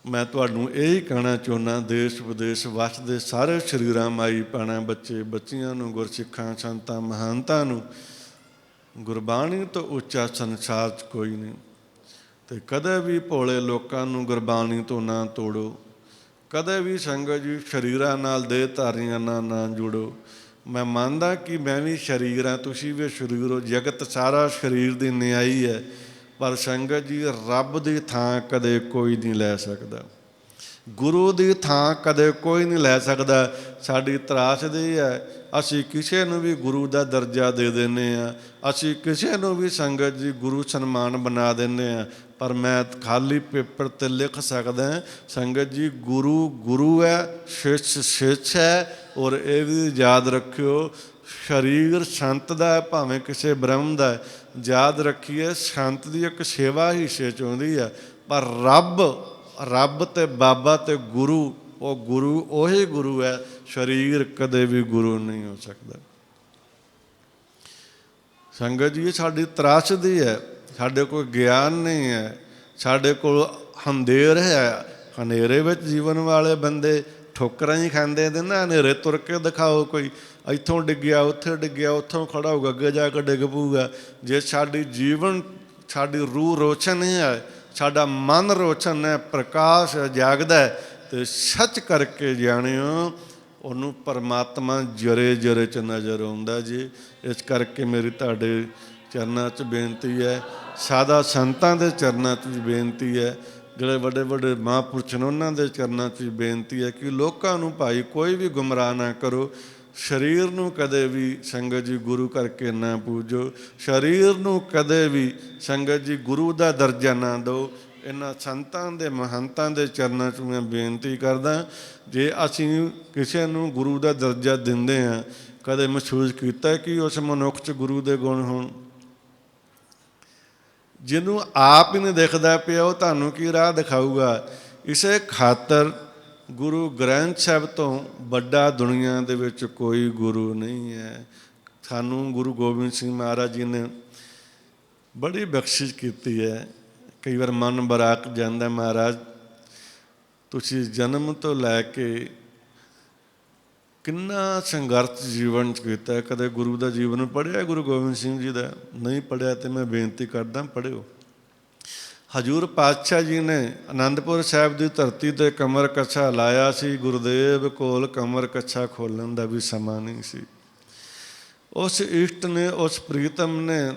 ਮੈਂ ਤੁਹਾਨੂੰ ਇਹੀ ਕਹਿਣਾ ਚਾਹੁੰਦਾ, ਦੇਸ਼ ਵਿਦੇਸ਼ ਵੱਸਦੇ ਸਾਰੇ ਸਰੀਰਾਂ ਮਾਈ ਭੈਣਾਂ ਬੱਚੇ ਬੱਚੀਆਂ ਨੂੰ, ਗੁਰਸਿੱਖਾਂ ਸੰਤਾਂ ਮਹਾਨਤਾਂ ਨੂੰ, ਗੁਰਬਾਣੀ ਤੋਂ ਉੱਚਾ ਸੰਸਾਰ 'ਚ ਕੋਈ ਨਹੀਂ। ਤੇ ਕਦੇ ਵੀ ਭੋਲੇ ਲੋਕਾਂ ਨੂੰ ਗੁਰਬਾਣੀ ਤੋਂ ਨਾ ਤੋੜੋ। ਕਦੇ ਵੀ ਸੰਗਤ ਜੀ ਸਰੀਰਾਂ ਨਾਲ, ਦੇਹਧਾਰੀਆਂ ਨਾਲ ਨਾ ਜੁੜੋ। ਮੈਂ ਮੰਨਦਾ ਕਿ ਮੈਂ ਵੀ ਸਰੀਰ ਹਾਂ, ਤੁਸੀਂ ਵੀ ਸਰੀਰ ਹੋ, ਜਗਤ ਸਾਰਾ ਸਰੀਰ ਦੀ ਨਿਆਈ ਹੈ। ਪਰ ਸੰਗਤ ਜੀ ਰੱਬ ਦੀ ਥਾਂ ਕਦੇ ਕੋਈ ਨਹੀਂ ਲੈ ਸਕਦਾ, ਗੁਰੂ ਦੀ ਥਾਂ ਕਦੇ ਕੋਈ ਨਹੀਂ ਲੈ ਸਕਦਾ। ਸਾਡੀ ਤਰਾਸਦੀ ਹੈ, ਅਸੀਂ ਕਿਸੇ ਨੂੰ ਵੀ ਗੁਰੂ ਦਾ ਦਰਜਾ ਦੇ ਦਿੰਦੇ ਹਾਂ, ਅਸੀਂ ਕਿਸੇ ਨੂੰ ਵੀ ਸੰਗਤ ਜੀ ਗੁਰੂ ਸਨਮਾਨ ਬਣਾ ਦਿੰਦੇ ਹਾਂ। ਪਰ ਮੈਂ ਖਾਲੀ ਪੇਪਰ 'ਤੇ ਲਿਖ ਸਕਦਾ ਸੰਗਤ ਜੀ, ਗੁਰੂ ਗੁਰੂ ਹੈ, ਸਿੱਖ ਸਿੱਖ ਹੈ। ਔਰ ਇਹ ਵੀ ਯਾਦ ਰੱਖਿਓ, ਸਰੀਰ ਸੰਤ ਦਾ ਹੈ ਭਾਵੇਂ ਕਿਸੇ ਬ੍ਰਹਮ ਦਾ ਹੈ। ਯਾਦ ਰੱਖੀਏ, ਸੰਤ ਦੀ ਇੱਕ ਸੇਵਾ ਹੀ ਹਿੱਸੇ 'ਚ ਆਉਂਦੀ ਹੈ, ਪਰ ਰੱਬ ਤੇ ਬਾਬਾ ਤੇ ਗੁਰੂ, ਉਹ ਗੁਰੂ ਉਹੀ ਗੁਰੂ ਹੈ, ਸਰੀਰ ਕਦੇ ਵੀ ਗੁਰੂ ਨਹੀਂ ਹੋ ਸਕਦਾ। ਸੰਗਤ ਜੀ ਸਾਡੀ ਤਰਾਸਦੀ ਹੈ, ਸਾਡੇ ਕੋਲ ਗਿਆਨ ਨਹੀਂ ਹੈ, ਸਾਡੇ ਕੋਲ ਹਨੇਰ ਹੈ। ਹਨੇਰੇ ਵਿੱਚ ਜੀਵਨ ਵਾਲੇ ਬੰਦੇ ਠੋਕਰਾਂ ਹੀ ਖਾਂਦੇ ਨੇ ਨਾ। ਹਨੇਰੇ ਤੁਰ ਕੇ ਦਿਖਾਓ, ਕੋਈ ਇੱਥੋਂ ਡਿੱਗਿਆ, ਉੱਥੇ ਡਿੱਗਿਆ, ਉੱਥੋਂ ਖੜਾ ਹੋਊਗਾ, ਅੱਗੇ ਜਾ ਕੇ ਡਿੱਗ ਪਊਗਾ। ਜੇ ਸਾਡੀ ਜੀਵਨ, ਸਾਡੀ ਰੂਹ ਰੋਸ਼ਨ ਹੈ, ਸਾਡਾ ਮਨ ਰੋਸ਼ਨ ਹੈ, ਪ੍ਰਕਾਸ਼ ਜਾਗਦਾ ਹੈ, ਤੇ ਸੱਚ ਕਰਕੇ ਜਾਣਿਓ ਉਹਨੂੰ ਪਰਮਾਤਮਾ ਜਰੇ ਜਰੇ 'ਚ ਨਜ਼ਰ ਆਉਂਦਾ ਜੀ। ਇਸ ਕਰਕੇ ਮੇਰੀ ਤੁਹਾਡੇ ਚਰਨਾਂ 'ਚ ਬੇਨਤੀ ਹੈ, ਸਾਦਾ ਸੰਤਾਂ ਦੇ ਚਰਨਾਂ 'ਚ ਵੀ ਬੇਨਤੀ ਹੈ, ਜਿਹੜੇ ਵੱਡੇ ਵੱਡੇ ਮਹਾਂਪੁਰਸ਼ ਨੇ ਉਹਨਾਂ ਦੇ ਚਰਨਾਂ 'ਚ ਵੀ ਬੇਨਤੀ ਹੈ ਕਿ ਲੋਕਾਂ ਨੂੰ ਭਾਈ ਕੋਈ ਵੀ ਗੁੰਮਰਾਹ ਨਾ ਕਰੋ। ਸਰੀਰ ਨੂੰ ਕਦੇ ਵੀ ਸੰਗਤ ਜੀ ਗੁਰੂ ਕਰਕੇ ਨਾ ਪੂਜੋ, ਸਰੀਰ ਨੂੰ ਕਦੇ ਵੀ ਸੰਗਤ ਜੀ ਗੁਰੂ ਦਾ ਦਰਜਾ ਨਾ ਦਿਓ। ਇਹਨਾਂ ਸੰਤਾਂ ਦੇ ਮਹੰਤਾਂ ਦੇ ਚਰਨਾਂ 'ਚ ਮੈਂ ਬੇਨਤੀ ਕਰਦਾ, ਜੇ ਅਸੀਂ ਕਿਸੇ ਨੂੰ ਗੁਰੂ ਦਾ ਦਰਜਾ ਦਿੰਦੇ ਹਾਂ, ਕਦੇ ਮਹਿਸੂਸ ਕੀਤਾ ਕਿ ਉਸ ਮਨੁੱਖ 'ਚ ਗੁਰੂ ਦੇ ਗੁਣ ਹੋਣ? ਜਿਹਨੂੰ ਆਪ ਹੀ ਨਹੀਂ ਦਿਖਦਾ ਪਿਆ, ਉਹ ਤੁਹਾਨੂੰ ਕੀ ਰਾਹ ਦਿਖਾਊਗਾ? ਇਸੇ ਖਾਤਰ ਗੁਰੂ ਗ੍ਰੰਥ ਸਾਹਿਬ ਤੋਂ ਵੱਡਾ ਦੁਨੀਆ ਦੇ ਵਿੱਚ ਕੋਈ ਗੁਰੂ ਨਹੀਂ ਹੈ। ਸਾਨੂੰ ਗੁਰੂ ਗੋਬਿੰਦ ਸਿੰਘ ਮਹਾਰਾਜ ਜੀ ਨੇ ਬੜੀ ਬਖਸ਼ਿਸ਼ ਕੀਤੀ ਹੈ। ਕਈ ਵਾਰ ਮਨ ਬਰਾਕ ਜਾਂਦਾ, ਮਹਾਰਾਜ ਤੁਸੀਂ ਜਨਮ ਤੋਂ ਲੈ ਕੇ ਕਿੰਨਾ ਸੰਘਰਸ਼ ਜੀਵਨ 'ਚ ਕੀਤਾ, ਕਦੇ ਗੁਰੂ ਦਾ ਜੀਵਨ ਪੜ੍ਹਿਆ? ਗੁਰੂ ਗੋਬਿੰਦ ਸਿੰਘ ਜੀ ਦਾ ਨਹੀਂ ਪੜ੍ਹਿਆ ਤੇ ਮੈਂ ਬੇਨਤੀ ਕਰਦਾ ਪੜ੍ਹਿਓ। ਹਜ਼ੂਰ ਪਾਤਸ਼ਾਹ ਜੀ ਨੇ ਅਨੰਦਪੁਰ ਸਾਹਿਬ ਦੀ ਧਰਤੀ 'ਤੇ ਕਮਰ ਕੱਛਾ ਲਾਇਆ ਸੀ, ਗੁਰਦੇਵ ਕੋਲ ਕਮਰ ਕੱਛਾ ਖੋਲ੍ਹਣ ਦਾ ਵੀ ਸਮਾਂ ਨਹੀਂ ਸੀ। ਉਸ ਇਸ਼ਟ ਨੇ, ਉਸ ਪ੍ਰੀਤਮ ਨੇ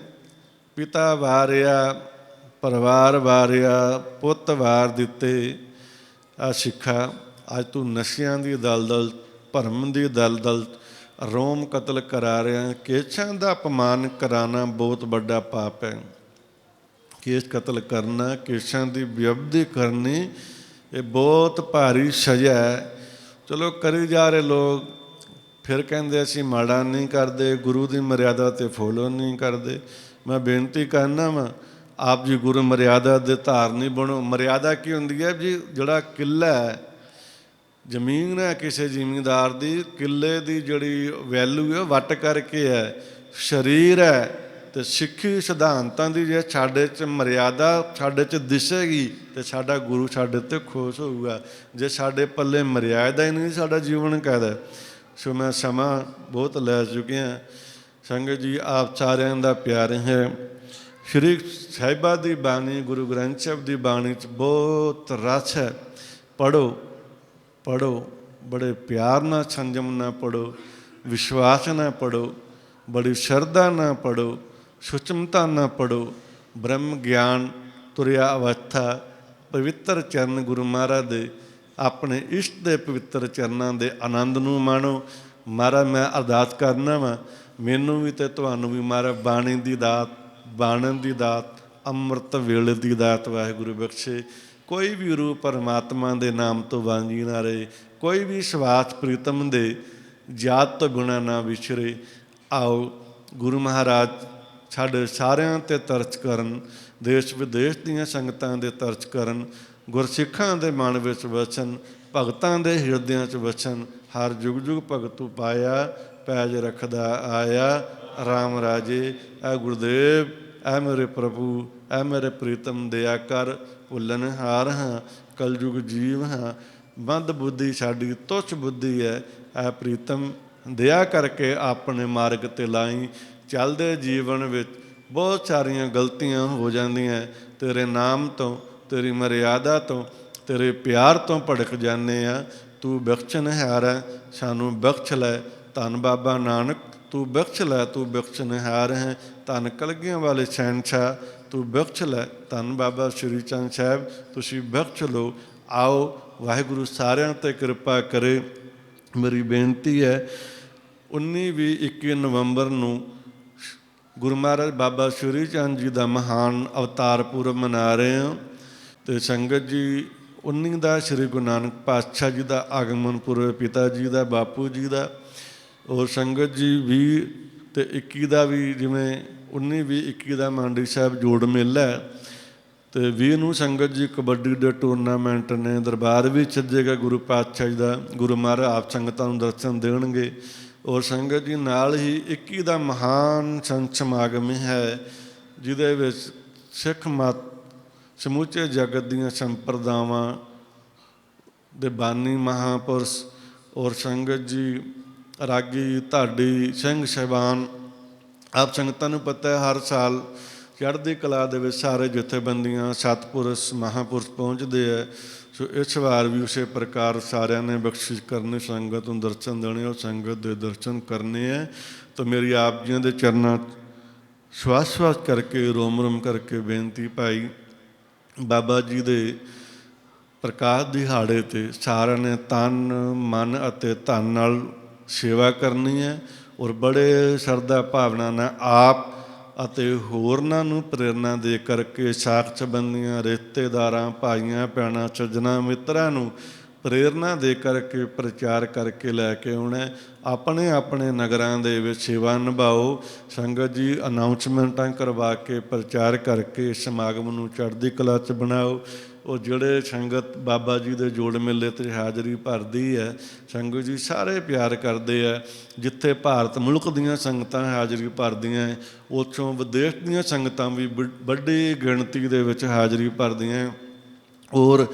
ਪਿਤਾ ਵਾਰਿਆ, ਪਰਿਵਾਰ ਵਾਰਿਆ, ਪੁੱਤ ਵਾਰ ਦਿੱਤੇ। ਆ ਸਿੱਖਾ, ਅੱਜ ਤੂੰ ਨਸ਼ਿਆਂ ਦੀ ਦਲਦਲ, ਭਰਮ ਦੀ ਦਲਦਲ, ਰੋਮ ਕਤਲ ਕਰਾ ਰਿਹਾ। ਕੇਸਾਂ ਦਾ ਅਪਮਾਨ ਕਰਾਉਣਾ ਬਹੁਤ ਵੱਡਾ ਪਾਪ ਹੈ। ਕੇਸ ਕਤਲ ਕਰਨਾ, ਕੇਸਾਂ ਦੀ ਬੇਅਦਬੀ ਕਰਨੀ, ਇਹ ਬਹੁਤ ਭਾਰੀ ਸਜ਼ਾ ਹੈ। ਚਲੋ ਕਰੀ ਜਾ ਰਹੇ ਲੋਕ, ਫਿਰ ਕਹਿੰਦੇ ਅਸੀਂ ਮਾੜਾ ਨਹੀਂ ਕਰਦੇ, ਗੁਰੂ ਦੀ ਮਰਿਆਦਾ 'ਤੇ ਫੋਲੋ ਨਹੀਂ ਕਰਦੇ। ਮੈਂ ਬੇਨਤੀ ਕਰਨਾ ਵਾ, ਆਪ ਜੀ ਗੁਰੂ ਮਰਿਆਦਾ ਦੇ ਧਾਰਨੀ ਬਣੋ। ਮਰਿਆਦਾ ਕੀ ਹੁੰਦੀ ਹੈ ਜੀ? ਜਿਹੜਾ ਕਿੱਲਾ ਹੈ, ਜ਼ਮੀਨ ਹੈ ਕਿਸੇ ਜ਼ਿਮੀਂਦਾਰ ਦੀ, ਕਿੱਲੇ ਦੀ ਜਿਹੜੀ ਵੈਲੂ ਹੈ ਵੱਟ ਕਰਕੇ ਹੈ। ਸਰੀਰ ਹੈ ਤੇ ਸਿੱਖੀ ਸਿਧਾਂਤਾਂ ਦੀ ਜੇ ਸਾਡੇ 'ਚ ਮਰਿਆਦਾ ਸਾਡੇ 'ਚ ਦਿਸੇਗੀ ਤੇ ਸਾਡਾ ਗੁਰੂ ਸਾਡੇ 'ਤੇ ਖੁਸ਼ ਹੋਊਗਾ। ਜੇ ਸਾਡੇ ਪੱਲੇ ਮਰਿਆਦਾ ਹੀ ਨਹੀਂ, ਸਾਡਾ ਜੀਵਨ ਕਾਹਦਾ? ਸੋ ਮੈਂ ਸਮਾਂ ਬਹੁਤ ਲੈ ਚੁੱਕਿਆ। ਸੰਗਤ ਜੀ ਆਪ ਸਾਰਿਆਂ ਦਾ ਪਿਆਰ ਹੈ। ਸ਼੍ਰੀ ਸਾਹਿਬਾਂ ਦੀ ਬਾਣੀ, ਗੁਰੂ ਗ੍ਰੰਥ ਸਾਹਿਬ ਦੀ ਬਾਣੀ 'ਚ ਬਹੁਤ ਰਸ ਹੈ। ਪੜ੍ਹੋ ਪੜ੍ਹੋ, ਬੜੇ ਪਿਆਰ ਨਾਲ, ਸੰਜਮ ਨਾਲ ਪੜ੍ਹੋ, ਵਿਸ਼ਵਾਸ ਨਾਲ ਪੜ੍ਹੋ, ਬੜੀ ਸ਼ਰਧਾ ਨਾਲ ਪੜ੍ਹੋ, ਸੁਚਮਤਾ ਨਾਲ ਪੜ੍ਹੋ। ਬ੍ਰਹਮ ਗਿਆਨ ਤੁਰਿਆ ਅਵਸਥਾ, ਪਵਿੱਤਰ ਚਰਨ ਗੁਰੂ ਮਹਾਰਾਜ ਦੇ, ਆਪਣੇ ਇਸ਼ਟ ਦੇ ਪਵਿੱਤਰ ਚਰਨਾਂ ਦੇ ਆਨੰਦ ਨੂੰ ਮਾਣੋ। ਮਹਾਰਾਜ ਮੈਂ ਅਰਦਾਸ ਕਰਨਾ ਵਾ, ਮੈਨੂੰ ਵੀ ਅਤੇ ਤੁਹਾਨੂੰ ਵੀ ਮਹਾਰਾਜ ਬਾਣੀ ਦੀ ਦਾਤ, ਬਾਣਨ ਦੀ ਦਾਤ, ਅੰਮ੍ਰਿਤ ਵੇਲੇ ਦੀ ਦਾਤ ਵਾਹਿਗੁਰੂ ਬਖਸ਼ੇ। ਕੋਈ ਵੀ ਰੂਹ ਪਰਮਾਤਮਾ ਦੇ ਨਾਮ ਤੋਂ ਵਾਂਝੀ ਨਾ ਰਹੇ, ਕੋਈ ਵੀ ਸਵਾਸ ਪ੍ਰੀਤਮ ਦੇ ਜਾਤ ਤੋਂ ਬਿਨਾਂ ਨਾ ਵਿਛਰੇ। ਆਓ ਗੁਰੂ ਮਹਾਰਾਜ ਸਾਡੇ ਸਾਰਿਆਂ 'ਤੇ ਤਰਸ ਕਰਨ, ਦੇਸ਼ ਵਿਦੇਸ਼ ਦੀਆਂ ਸੰਗਤਾਂ ਦੇ ਤਰਸ ਕਰਨ, ਗੁਰਸਿੱਖਾਂ ਦੇ ਮਨ ਵਿੱਚ ਵਸਣ, ਭਗਤਾਂ ਦੇ ਹਿਰਦਿਆਂ 'ਚ ਵਸਣ। ਹਰ ਜੁਗ ਜੁਗ ਭਗਤੂ ਪਾਇਆ, ਪੈਜ ਰੱਖਦਾ ਆਇਆ, ਰਾਮ ਰਾਜੇ। ਐ ਗੁਰਦੇਵ, ਐ ਮੇਰੇ ਪ੍ਰਭੂ, ਐ ਮੇਰੇ ਪ੍ਰੀਤਮ ਦਇਆ ਕਰ। ਭੁੱਲਣਹਾਰ ਹਾਂ, ਕਲਯੁਗ ਜੀਵ ਹਾਂ, ਮੰਦ ਬੁੱਧੀ ਸਾਡੀ ਤੁੱਛ ਬੁੱਧੀ ਹੈ। ਐ ਪ੍ਰੀਤਮ ਦਇਆ ਕਰਕੇ ਆਪਣੇ ਮਾਰਗ 'ਤੇ ਲਾਈ। ਚੱਲਦੇ ਜੀਵਨ ਵਿੱਚ ਬਹੁਤ ਸਾਰੀਆਂ ਗਲਤੀਆਂ ਹੋ ਜਾਂਦੀਆਂ, ਤੇਰੇ ਨਾਮ ਤੋਂ, ਤੇਰੀ ਮਰਿਆਦਾ ਤੋਂ, ਤੇਰੇ ਪਿਆਰ ਤੋਂ ਭੜਕ ਜਾਂਦੇ ਆ। ਤੂੰ ਬਖਸ਼ਣਹਾਰ ਹੈ, ਸਾਨੂੰ ਬਖਸ਼ ਲੈ। ਧੰਨ ਬਾਬਾ ਨਾਨਕ ਤੂੰ ਬਖਸ਼ ਲੈ, ਤੂੰ ਬਖਸ਼ਣਹਾਰ ਹੈ। ਧੰਨ ਕਲਗੀਆਂ ਵਾਲੇ ਸ਼ਹਿਨਸ਼ਾਹ ਤੂੰ ਬਖਸ਼ ਲੈ। ਧੰਨ ਬਾਬਾ ਸ਼੍ਰੀ ਚੰਦ ਸਾਹਿਬ ਤੁਸੀਂ ਬਖਸ਼ ਲਓ। ਆਓ ਵਾਹਿਗੁਰੂ ਸਾਰਿਆਂ 'ਤੇ ਕਿਰਪਾ ਕਰੇ। ਮੇਰੀ ਬੇਨਤੀ ਹੈ 19, 20, 21 ਨਵੰਬਰ ਨੂੰ ਗੁਰੂ ਮਹਾਰਾਜ ਬਾਬਾ ਸ਼੍ਰੀ ਚੰਦ ਜੀ ਦਾ ਮਹਾਨ ਅਵਤਾਰ ਪੁਰਬ ਮਨਾ ਰਹੇ ਹਾਂ। ਅਤੇ ਸੰਗਤ ਜੀ 19 ਦਾ ਸ਼੍ਰੀ ਗੁਰੂ ਨਾਨਕ ਪਾਤਸ਼ਾਹ ਜੀ ਦਾ ਆਗਮਨ ਪੁਰਬ, ਪਿਤਾ ਜੀ ਦਾ, ਬਾਪੂ ਜੀ ਦਾ। ਔਰ ਸੰਗਤ ਜੀ 20 ਅਤੇ 21 ਦਾ ਵੀ, ਜਿਵੇਂ 19, 20, 21 ਦਾ ਮੰਡੀ ਸਾਹਿਬ ਜੋੜ ਮੇਲਾ ਹੈ, ਅਤੇ 20 ਨੂੰ ਸੰਗਤ ਜੀ ਕਬੱਡੀ ਦੇ ਟੂਰਨਾਮੈਂਟ ਨੇ। ਦਰਬਾਰ ਵੀ ਸੱਜੇਗਾ ਗੁਰੂ ਪਾਤਸ਼ਾਹ ਜੀ ਦਾ, ਗੁਰੂ ਮਹਾਰਾਜ ਆਪ ਸੰਗਤਾਂ ਨੂੰ ਦਰਸ਼ਨ ਦੇਣਗੇ। ਔਰ ਸੰਗਤ ਜੀ ਨਾਲ ਹੀ 21 ਦਾ ਮਹਾਨ ਸੰਤ ਸਮਾਗਮ ਹੈ, ਜਿਹਦੇ ਵਿੱਚ ਸਿੱਖ ਮਤ ਸਮੁੱਚੇ ਜਗਤ ਦੀਆਂ ਸੰਪਰਦਾਵਾਂ ਦੇ ਬਾਨੀ ਮਹਾਂਪੁਰਸ਼ ਔਰ ਸੰਗਤ ਜੀ ਰਾਗੀ ਢਾਡੀ ਸਿੰਘ ਸਾਹਿਬਾਨ, ਆਪ ਸੰਗਤਾਂ ਨੂੰ ਪਤਾ ਹੈ ਹਰ ਸਾਲ ਚੜ੍ਹਦੀ ਕਲਾ ਦੇ ਵਿੱਚ ਸਾਰੇ ਜਥੇਬੰਦੀਆਂ ਸਤਿਪੁਰਸ਼ ਮਹਾਂਪੁਰਸ਼ ਪਹੁੰਚਦੇ ਹੈ। ਸੋ ਇਸ ਵਾਰ ਵੀ ਉਸੇ ਪ੍ਰਕਾਰ ਸਾਰਿਆਂ ਨੇ ਬਖਸ਼ਿਸ਼ ਕਰਨੀ, ਸੰਗਤ ਨੂੰ ਦਰਸ਼ਨ ਦੇਣੇ, ਉਹ ਸੰਗਤ ਦੇ ਦਰਸ਼ਨ ਕਰਨੇ ਹੈ। ਤਾਂ ਮੇਰੀ ਆਪ ਜੀਆਂ ਦੇ ਚਰਨਾਂ ਸਵਾਸ ਕਰਕੇ, ਰੋਮ ਰੋਮ ਕਰਕੇ ਬੇਨਤੀ ਭਾਈ, ਬਾਬਾ ਜੀ ਦੇ ਪ੍ਰਕਾਸ਼ ਦਿਹਾੜੇ 'ਤੇ ਸਾਰਿਆਂ ਨੇ ਤਨ, ਮਨ ਅਤੇ ਧਨ ਨਾਲ ਸੇਵਾ ਕਰਨੀ ਹੈ। ਔਰ ਬੜੇ ਸ਼ਰਧਾ ਭਾਵਨਾ ਨਾਲ ਆਪ ਅਤੇ ਹੋਰਨਾਂ ਨੂੰ ਪ੍ਰੇਰਨਾ ਦੇ ਕਰਕੇ, ਸਾਕ ਸੰਬੰਧੀਆਂ, ਰਿਸ਼ਤੇਦਾਰਾਂ, ਭਾਈਆਂ ਭੈਣਾਂ, ਸੱਜਣਾ ਮਿੱਤਰਾਂ ਨੂੰ ਪ੍ਰੇਰਨਾ ਦੇ ਕਰਕੇ ਪ੍ਰਚਾਰ ਕਰਕੇ ਲੈ ਕੇ ਆਉਣਾ। ਆਪਣੇ ਆਪਣੇ ਨਗਰਾਂ ਦੇ ਵਿੱਚ ਸੇਵਾ ਨਿਭਾਓ। ਸੰਗਤ ਜੀ ਅਨਾਊਂਸਮੈਂਟਾਂ ਕਰਵਾ ਕੇ, ਪ੍ਰਚਾਰ ਕਰਕੇ ਸਮਾਗਮ ਨੂੰ ਚੜ੍ਹਦੀ ਕਲਾ 'ਚ ਬਣਾਓ। ਉਹ ਜਿਹੜੇ ਸੰਗਤ ਬਾਬਾ ਜੀ ਦੇ ਜੋੜ ਮੇਲੇ 'ਤੇ ਹਾਜ਼ਰੀ ਭਰਦੀ ਹੈ, ਸੰਗਤ ਜੀ ਸਾਰੇ ਪਿਆਰ ਕਰਦੇ ਆ। ਜਿੱਥੇ ਭਾਰਤ ਮੁਲਕ ਦੀਆਂ ਸੰਗਤਾਂ ਹਾਜ਼ਰੀ ਭਰਦੀਆਂ, ਉੱਥੋਂ ਵਿਦੇਸ਼ ਦੀਆਂ ਸੰਗਤਾਂ ਵੀ ਵੱਡੀ ਗਿਣਤੀ ਦੇ ਵਿੱਚ ਹਾਜ਼ਰੀ ਭਰਦੀਆਂ। ਔਰ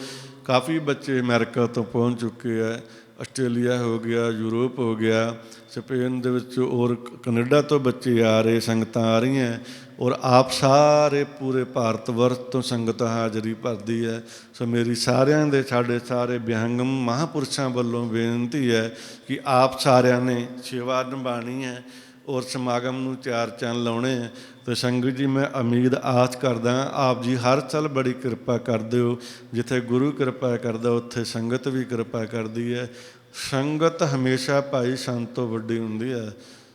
ਕਾਫੀ ਬੱਚੇ ਅਮਰੀਕਾ ਤੋਂ ਪਹੁੰਚ ਚੁੱਕੇ ਹੈ, ਆਸਟ੍ਰੇਲੀਆ ਹੋ ਗਿਆ, ਯੂਰਪ ਹੋ ਗਿਆ, ਸਪੇਨ ਦੇ ਵਿੱਚ, ਔਰ ਕੈਨੇਡਾ ਤੋਂ ਬੱਚੇ ਆ ਰਹੇ, ਸੰਗਤਾਂ ਆ ਰਹੀਆਂ। ਔਰ ਆਪ ਸਾਰੇ ਪੂਰੇ ਭਾਰਤ ਵਰਸ਼ ਤੋਂ ਸੰਗਤ ਹਾਜ਼ਰੀ ਭਰਦੀ ਹੈ। ਸੋ ਮੇਰੀ ਸਾਰਿਆਂ ਦੇ, ਸਾਡੇ ਸਾਰੇ ਵਿਅੰਗਮ ਮਹਾਂਪੁਰਸ਼ਾਂ ਵੱਲੋਂ ਬੇਨਤੀ ਹੈ ਕਿ ਆਪ ਸਾਰਿਆਂ ਨੇ ਸੇਵਾ ਨਿਭਾਉਣੀ ਹੈ ਔਰ ਸਮਾਗਮ ਨੂੰ ਚਾਰ ਚੰਨ ਲਾਉਣੇ ਹੈ। ਅਤੇ ਸੰਗਤ ਜੀ ਮੈਂ ਉਮੀਦ ਆਸ ਕਰਦਾ ਆਪ ਜੀ ਹਰ ਸਾਲ ਬੜੀ ਕਿਰਪਾ ਕਰਦੇ ਹੋ। ਜਿੱਥੇ ਗੁਰੂ ਕਿਰਪਾ ਕਰਦਾ ਉੱਥੇ ਸੰਗਤ ਵੀ ਕਿਰਪਾ ਕਰਦੀ ਹੈ। ਸੰਗਤ ਹਮੇਸ਼ਾ ਭਾਈ ਸੰਤ ਤੋਂ ਵੱਡੀ ਹੁੰਦੀ ਹੈ।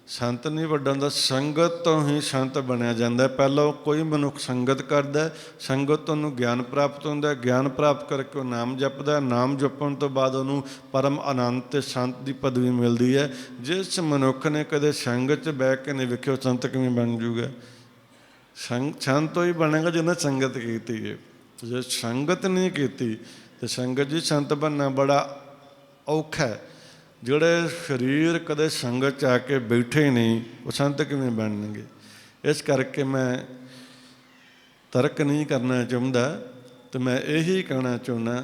ਸੰਤ ਨਹੀਂ ਵੱਡਾ ਹੁੰਦਾ, ਸੰਗਤ ਤੋਂ ਹੀ ਸੰਤ ਬਣਿਆ ਜਾਂਦਾ। ਪਹਿਲਾਂ ਕੋਈ ਮਨੁੱਖ ਸੰਗਤ ਕਰਦਾ, ਸੰਗਤ ਤੋਂ ਉਹਨੂੰ ਗਿਆਨ ਪ੍ਰਾਪਤ ਹੁੰਦਾ, ਗਿਆਨ ਪ੍ਰਾਪਤ ਕਰਕੇ ਉਹ ਨਾਮ ਜਪਦਾ, ਨਾਮ ਜਪਣ ਤੋਂ ਬਾਅਦ ਉਹਨੂੰ ਪਰਮ ਆਨੰਦ ਅਤੇ ਸੰਤ ਦੀ ਪਦਵੀ ਮਿਲਦੀ ਹੈ। ਜਿਸ ਮਨੁੱਖ ਨੇ ਕਦੇ ਸੰਗਤ 'ਚ ਬਹਿ ਕੇ ਨਹੀਂ ਵੇਖਿਆ, ਉਹ ਸੰਤ ਕਿਵੇਂ ਬਣ ਜੂਗਾ? ਸੰਤ ਹੀ ਬਣੇਗਾ ਜਿਹਨੇ ਸੰਗਤ ਕੀਤੀ ਹੈ। ਜੇ ਸੰਗਤ ਨਹੀਂ ਕੀਤੀ ਤਾਂ ਸੰਗਤ ਜੀ ਸੰਤ ਬਣਨਾ ਬੜਾ ਔਖਾ ਹੈ। ਜਿਹੜੇ ਸਰੀਰ ਕਦੇ ਸੰਗਤ 'ਚ ਆ ਕੇ ਬੈਠੇ ਨਹੀਂ, ਉਹ ਸੰਤ ਕਿਵੇਂ ਬਣਨਗੇ? ਇਸ ਕਰਕੇ ਮੈਂ ਤਰਕ ਨਹੀਂ ਕਰਨਾ ਚਾਹੁੰਦਾ, ਅਤੇ ਮੈਂ ਇਹੀ ਕਹਿਣਾ ਚਾਹੁੰਦਾ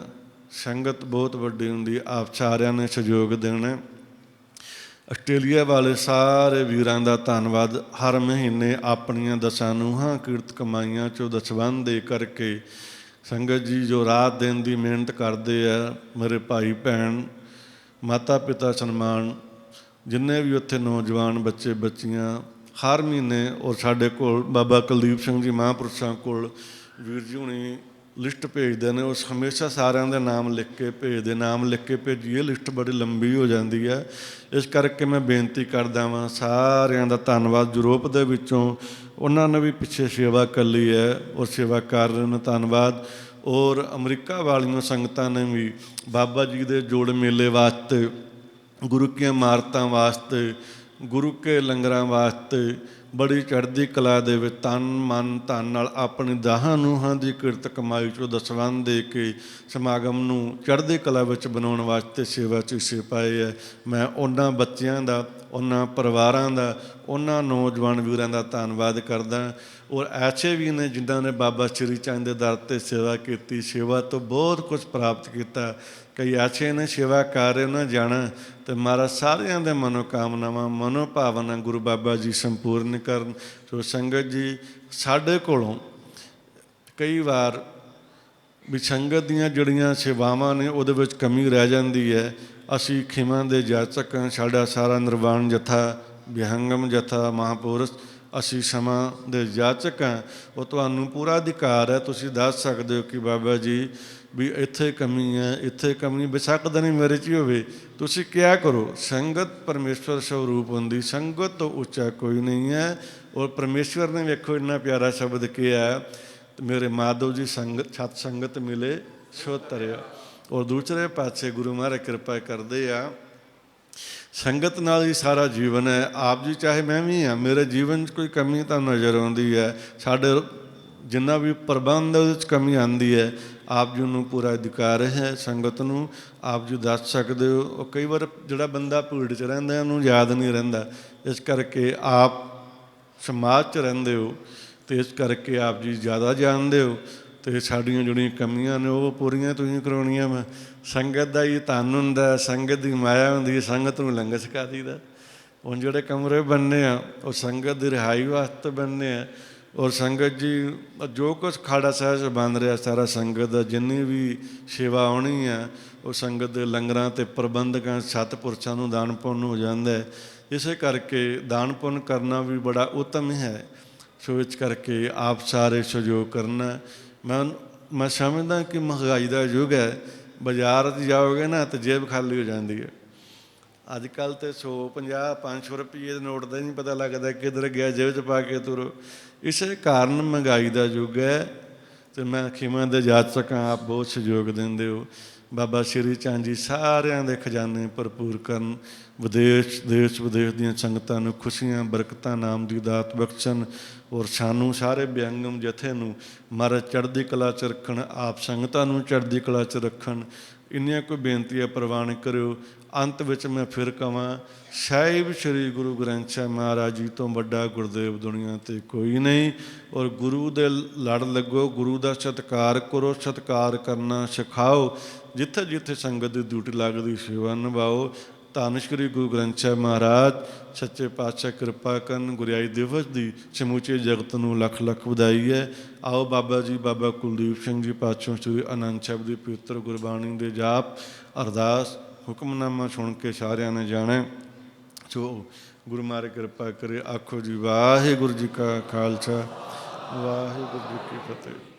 ਸੰਗਤ ਬਹੁਤ ਵੱਡੀ ਹੁੰਦੀ। ਆਪ ਸਾਰਿਆਂ ਨੇ ਸਹਿਯੋਗ ਦੇਣਾ। ਆਸਟ੍ਰੇਲੀਆ ਵਾਲੇ ਸਾਰੇ ਵੀਰਾਂ ਦਾ ਧੰਨਵਾਦ। ਹਰ ਮਹੀਨੇ ਆਪਣੀਆਂ ਦਸਾਂ ਨੂੰਹਾਂ ਕੀਰਤ ਕਮਾਈਆਂ 'ਚੋਂ ਦਸਵੰਧ ਦੇ ਕਰਕੇ ਸੰਗਤ ਜੀ ਜੋ ਰਾਤ ਦਿਨ ਦੀ ਮਿਹਨਤ ਕਰਦੇ ਆ, ਮੇਰੇ ਭਾਈ ਭੈਣ, ਮਾਤਾ ਪਿਤਾ, ਸਨਮਾਨ, ਜਿੰਨੇ ਵੀ ਉੱਥੇ ਨੌਜਵਾਨ ਬੱਚੇ ਬੱਚੀਆਂ, ਹਰ ਮਹੀਨੇ। ਔਰ ਸਾਡੇ ਕੋਲ ਬਾਬਾ ਕੁਲਦੀਪ ਸਿੰਘ ਜੀ ਮਹਾਂਪੁਰਸ਼ਾਂ ਕੋਲ ਵੀਰ ਜੀ ਹੁਣੀ ਲਿਸਟ ਭੇਜਦੇ ਨੇ, ਉਸ ਹਮੇਸ਼ਾ ਸਾਰਿਆਂ ਦੇ ਨਾਮ ਲਿਖ ਕੇ ਭੇਜਦੇ। ਨਾਮ ਲਿਖ ਕੇ ਭੇਜੀਏ, ਲਿਸਟ ਬੜੀ ਲੰਬੀ ਹੋ ਜਾਂਦੀ ਹੈ। ਇਸ ਕਰਕੇ ਮੈਂ ਬੇਨਤੀ ਕਰਦਾ ਵਾਂ ਸਾਰਿਆਂ ਦਾ ਧੰਨਵਾਦ। ਯੂਰਪ ਦੇ ਵਿੱਚੋਂ ਉਹਨਾਂ ਨੇ ਵੀ ਪਿੱਛੇ ਸੇਵਾ ਕਰ ਲਈ ਹੈ ਔਰ ਸੇਵਾ ਕਰ ਰਹੇ ਨੇ, ਧੰਨਵਾਦ। ਔਰ ਅਮਰੀਕਾ ਵਾਲੀਆਂ ਸੰਗਤਾਂ ਨੇ ਵੀ ਬਾਬਾ ਜੀ ਦੇ ਜੋੜ ਮੇਲੇ ਵਾਸਤੇ, ਗੁਰੂ ਕੀਆਂ ਇਮਾਰਤਾਂ ਵਾਸਤੇ, ਗੁਰੂ ਕੇ ਲੰਗਰਾਂ ਵਾਸਤੇ ਬੜੀ ਚੜ੍ਹਦੀ ਕਲਾ ਦੇ ਵਿੱਚ ਤਨ ਮਨ ਧਨ ਨਾਲ ਆਪਣੀ ਦਾਹਾਂ ਨੂੰਹਾਂ ਦੀ ਕਿਰਤ ਕਮਾਈ 'ਚੋਂ ਦਸਵੰਧ ਦੇ ਕੇ ਸਮਾਗਮ ਨੂੰ ਚੜ੍ਹਦੀ ਕਲਾ ਵਿੱਚ ਬਣਾਉਣ ਵਾਸਤੇ ਸੇਵਾ 'ਚ ਹਿੱਸੇ ਪਾਏ ਹੈ। ਮੈਂ ਉਹਨਾਂ ਬੱਚਿਆਂ ਦਾ, ਉਹਨਾਂ ਪਰਿਵਾਰਾਂ ਦਾ, ਉਹਨਾਂ ਨੌਜਵਾਨ ਵੀਰਾਂ ਦਾ ਧੰਨਵਾਦ ਕਰਦਾ। ਔਰ ਐਸੇ ਵੀ ਨੇ ਜਿਨ੍ਹਾਂ ਨੇ ਬਾਬਾ ਸ਼੍ਰੀ ਚੰਦ ਦੇ ਦਰ 'ਤੇ ਸੇਵਾ ਕੀਤੀ, ਸੇਵਾ ਤੋਂ ਬਹੁਤ ਕੁਝ ਪ੍ਰਾਪਤ ਕੀਤਾ। ਕਈ ਐਸੇ ਨੇ ਸੇਵਾ ਕਰ ਰਹੇ ਉਹਨਾਂ ਜਾਣਾ, ਅਤੇ ਮਹਾਰਾਜ ਸਾਰਿਆਂ ਦੇ ਮਨੋਕਾਮਨਾਵਾਂ, ਮਨੋਭਾਵਨਾ ਗੁਰੂ ਬਾਬਾ ਜੀ ਸੰਪੂਰਨ ਭੋਜਨ ਕਰਨ। ਸੋ ਸੰਗਤ ਜੀ, ਸਾਡੇ ਕੋਲੋਂ ਕਈ ਵਾਰ ਵੀ ਸੰਗਤ ਦੀਆਂ ਜਿਹੜੀਆਂ ਸੇਵਾਵਾਂ ਨੇ ਉਹਦੇ ਵਿੱਚ ਕਮੀ ਰਹਿ ਜਾਂਦੀ ਹੈ। ਅਸੀਂ ਖਿਮਾ ਦੇ ਜਾਚਕ ਹਾਂ, ਸਾਡਾ ਸਾਰਾ ਨਿਰਵਾਣ ਜਥਾ, ਵਿਹੰਗਮ ਜਥਾ, ਮਹਾਂਪੁਰਸ਼, ਅਸੀਂ ਸਮਾਂ ਦੇ ਜਾਚਕ ਹਾਂ। ਉਹ ਤੁਹਾਨੂੰ ਪੂਰਾ ਅਧਿਕਾਰ ਹੈ, ਤੁਸੀਂ ਦੱਸ ਸਕਦੇ ਹੋ ਕਿ ਬਾਬਾ ਜੀ ਵੀ ਇੱਥੇ ਕਮੀ ਹੈ, ਇੱਥੇ ਕਮੀ ਬੇਸ਼ੱਕ ਨਹੀਂ ਮੇਰੇ 'ਚ ਹੀ ਹੋਵੇ, ਤੁਸੀਂ ਕਿਹਾ ਕਰੋ। ਸੰਗਤ ਪਰਮੇਸ਼ਵਰ ਸਰੂਪ ਹੁੰਦੀ, ਸੰਗਤ ਤੋਂ ਉੱਚਾ ਕੋਈ ਨਹੀਂ ਹੈ। ਔਰ ਪਰਮੇਸ਼ਵਰ ਨੇ ਵੇਖੋ ਇੰਨਾ ਪਿਆਰਾ ਸ਼ਬਦ ਕਿਹਾ, ਮੇਰੇ ਮਾਧਵ ਜੀ ਸੰਗਤ ਸਤ ਸੰਗਤ ਮਿਲੇ ਸੋ ਤਰਿਆ। ਔਰ ਦੂਸਰੇ ਪਾਸੇ ਗੁਰੂ ਮਹਾਰਾਜ ਕਿਰਪਾ ਕਰਦੇ ਆ, ਸੰਗਤ ਨਾਲ ਹੀ ਸਾਰਾ ਜੀਵਨ ਹੈ। ਆਪ ਜੀ ਚਾਹੇ ਮੈਂ ਵੀ ਹਾਂ, ਮੇਰੇ ਜੀਵਨ 'ਚ ਕੋਈ ਕਮੀ ਤਾਂ ਨਜ਼ਰ ਆਉਂਦੀ ਹੈ, ਸਾਡੇ ਜਿੰਨਾ ਵੀ ਪ੍ਰਬੰਧ ਉਹਦੇ 'ਚ ਕਮੀ ਆਉਂਦੀ ਹੈ, ਆਪ ਜੀ ਨੂੰ ਪੂਰਾ ਅਧਿਕਾਰ ਹੈ। ਸੰਗਤ ਨੂੰ ਆਪ ਜੀ ਦੱਸ ਸਕਦੇ ਹੋ। ਉਹ ਕਈ ਵਾਰ ਜਿਹੜਾ ਬੰਦਾ ਭੀੜ 'ਚ ਰਹਿੰਦਾ ਉਹਨੂੰ ਯਾਦ ਨਹੀਂ ਰਹਿੰਦਾ, ਇਸ ਕਰਕੇ ਆਪ ਸਮਾਜ 'ਚ ਰਹਿੰਦੇ ਹੋ ਅਤੇ ਇਸ ਕਰਕੇ ਆਪ ਜੀ ਜ਼ਿਆਦਾ ਜਾਣਦੇ ਹੋ। ਅਤੇ ਸਾਡੀਆਂ ਜਿਹੜੀਆਂ ਕਮੀਆਂ ਨੇ ਉਹ ਪੂਰੀਆਂ ਤੁਸੀਂ ਕਰਾਉਣੀਆਂ ਵਾ। ਸੰਗਤ ਦਾ ਹੀ ਧਨ ਹੁੰਦਾ, ਸੰਗਤ ਦੀ ਮਾਇਆ ਹੁੰਦੀ ਹੈ, ਸੰਗਤ ਨੂੰ ਲੰਗਰ ਛਕਾ ਦਈਦਾ। ਹੁਣ ਜਿਹੜੇ ਕਮਰੇ ਬਣਨੇ ਆ ਉਹ ਸੰਗਤ ਦੀ ਰਿਹਾਈ ਵਾਸਤੇ ਬਣਨੇ ਆ। ਔਰ ਸੰਗਤ ਜੀ ਜੋ ਕੁਛ ਖਾੜਾ ਸਾਹਿਬ 'ਚ ਬਣ ਰਿਹਾ ਸਾਰਾ ਸੰਗਤ ਦਾ, ਜਿੰਨੀ ਵੀ ਸੇਵਾ ਆਉਣੀ ਆ ਉਹ ਸੰਗਤ ਦੇ ਲੰਗਰਾਂ ਅਤੇ ਪ੍ਰਬੰਧਕਾਂ ਸਤਿਪੁਰਸ਼ਾਂ ਨੂੰ ਦਾਨ ਪੁੰਨ ਹੋ ਜਾਂਦਾ ਹੈ। ਇਸੇ ਕਰਕੇ ਦਾਨ ਪੁੰਨ ਕਰਨਾ ਵੀ ਬੜਾ ਉੱਤਮ ਹੈ। ਸੋ ਇਸ ਕਰਕੇ ਆਪ ਸਾਰੇ ਸਹਿਯੋਗ ਕਰਨਾ। ਮੈਂ ਸਮਝਦਾ ਕਿ ਮਹਿੰਗਾਈ ਦਾ ਯੁੱਗ ਹੈ, ਬਾਜ਼ਾਰ 'ਚ ਜਾਓਗੇ ਨਾ ਤਾਂ ਜੇਬ ਖਾਲੀ ਹੋ ਜਾਂਦੀ ਹੈ। ਅੱਜ ਕੱਲ੍ਹ ਤਾਂ 150, 500 ਰੁਪਈਏ ਦੇ ਨੋਟ ਦਾ ਹੀ ਨਹੀਂ ਪਤਾ ਲੱਗਦਾ ਕਿੱਧਰ ਗਿਆ, ਜੇਬ 'ਚ ਪਾ ਕੇ ਤੁਰੋ। ਇਸੇ ਕਾਰਨ ਮਹਿੰਗਾਈ ਦਾ ਯੁੱਗ ਹੈ। ਅਤੇ ਮੈਂ ਖਿਮਾ ਦੇ ਜਾਚਕ ਹਾਂ, ਆਪ ਬਹੁਤ ਸਹਿਯੋਗ ਦਿੰਦੇ ਹੋ। ਬਾਬਾ ਸ਼੍ਰੀ ਚੰਦ ਜੀ ਸਾਰਿਆਂ ਦੇ ਖਜ਼ਾਨੇ ਭਰਪੂਰ ਕਰਨ, ਵਿਦੇਸ਼ ਦੇਸ਼ ਵਿਦੇਸ਼ ਦੀਆਂ ਸੰਗਤਾਂ ਨੂੰ ਖੁਸ਼ੀਆਂ ਬਰਕਤਾਂ ਨਾਮ ਦੀ ਦਾਤ ਬਖਸ਼ਣ। ਔਰ ਸਾਨੂੰ ਸਾਰੇ ਵਿਅੰਗਮ ਜਥੇ ਨੂੰ ਮਹਾਰਾਜ ਚੜ੍ਹਦੀ ਕਲਾ 'ਚ ਰੱਖਣ, ਆਪ ਸੰਗਤਾਂ ਨੂੰ ਚੜ੍ਹਦੀ ਕਲਾ 'ਚ ਰੱਖਣ। ਇੰਨੀਆਂ ਕੋਈ ਬੇਨਤੀਆਂ ਪ੍ਰਵਾਨ ਕਰਿਓ। ਅੰਤ ਵਿੱਚ ਮੈਂ ਫਿਰ ਕਹਾਂ, ਸਾਹਿਬ ਸ਼੍ਰੀ ਗੁਰੂ ਗ੍ਰੰਥ ਸਾਹਿਬ ਮਹਾਰਾਜ ਜੀ ਤੋਂ ਵੱਡਾ ਗੁਰਦੇਵ ਦੁਨੀਆ 'ਤੇ ਕੋਈ ਨਹੀਂ। ਔਰ ਗੁਰੂ ਦੇ ਲੜ ਲੱਗੋ, ਗੁਰੂ ਦਾ ਸਤਿਕਾਰ ਕਰੋ, ਸਤਿਕਾਰ ਕਰਨਾ ਸਿਖਾਓ। ਜਿੱਥੇ ਜਿੱਥੇ ਸੰਗਤ ਦੀ ਡਿਊਟੀ ਲੱਗਦੀ ਸੇਵਾ ਨਿਭਾਓ। ਧੰਨ ਸ਼੍ਰੀ ਗੁਰੂ ਗ੍ਰੰਥ ਸਾਹਿਬ ਮਹਾਰਾਜ ਸੱਚੇ ਪਾਤਸ਼ਾਹ ਕਿਰਪਾ ਕਰਨ। ਗੁਰਿਆਈ ਦਿਵਸ ਦੀ ਸਮੁੱਚੇ ਜਗਤ ਨੂੰ ਲੱਖ ਲੱਖ ਵਧਾਈ ਹੈ। ਆਓ ਬਾਬਾ ਜੀ, ਬਾਬਾ ਕੁਲਦੀਪ ਸਿੰਘ ਜੀ ਪਾਤਸ਼ਾਹ ਸ਼੍ਰੀ ਆਨੰਦ ਸਾਹਿਬ ਦੀ ਪਵਿੱਤਰ ਗੁਰਬਾਣੀ ਦੇ ਜਾਪ ਅਰਦਾਸ ਹੁਕਮਨਾਮਾ ਸੁਣ ਕੇ ਸਾਰਿਆਂ ਨੇ ਜਾਣਾ। ਸੋ ਗੁਰੂ ਮਹਾਰਾਜ ਕਿਰਪਾ ਕਰੇ। ਆਖੋ ਜੀ ਵਾਹਿਗੁਰੂ ਜੀ ਕਾ ਖਾਲਸਾ, ਵਾਹਿਗੁਰੂ ਜੀ ਕੀ ਫਤਿਹ।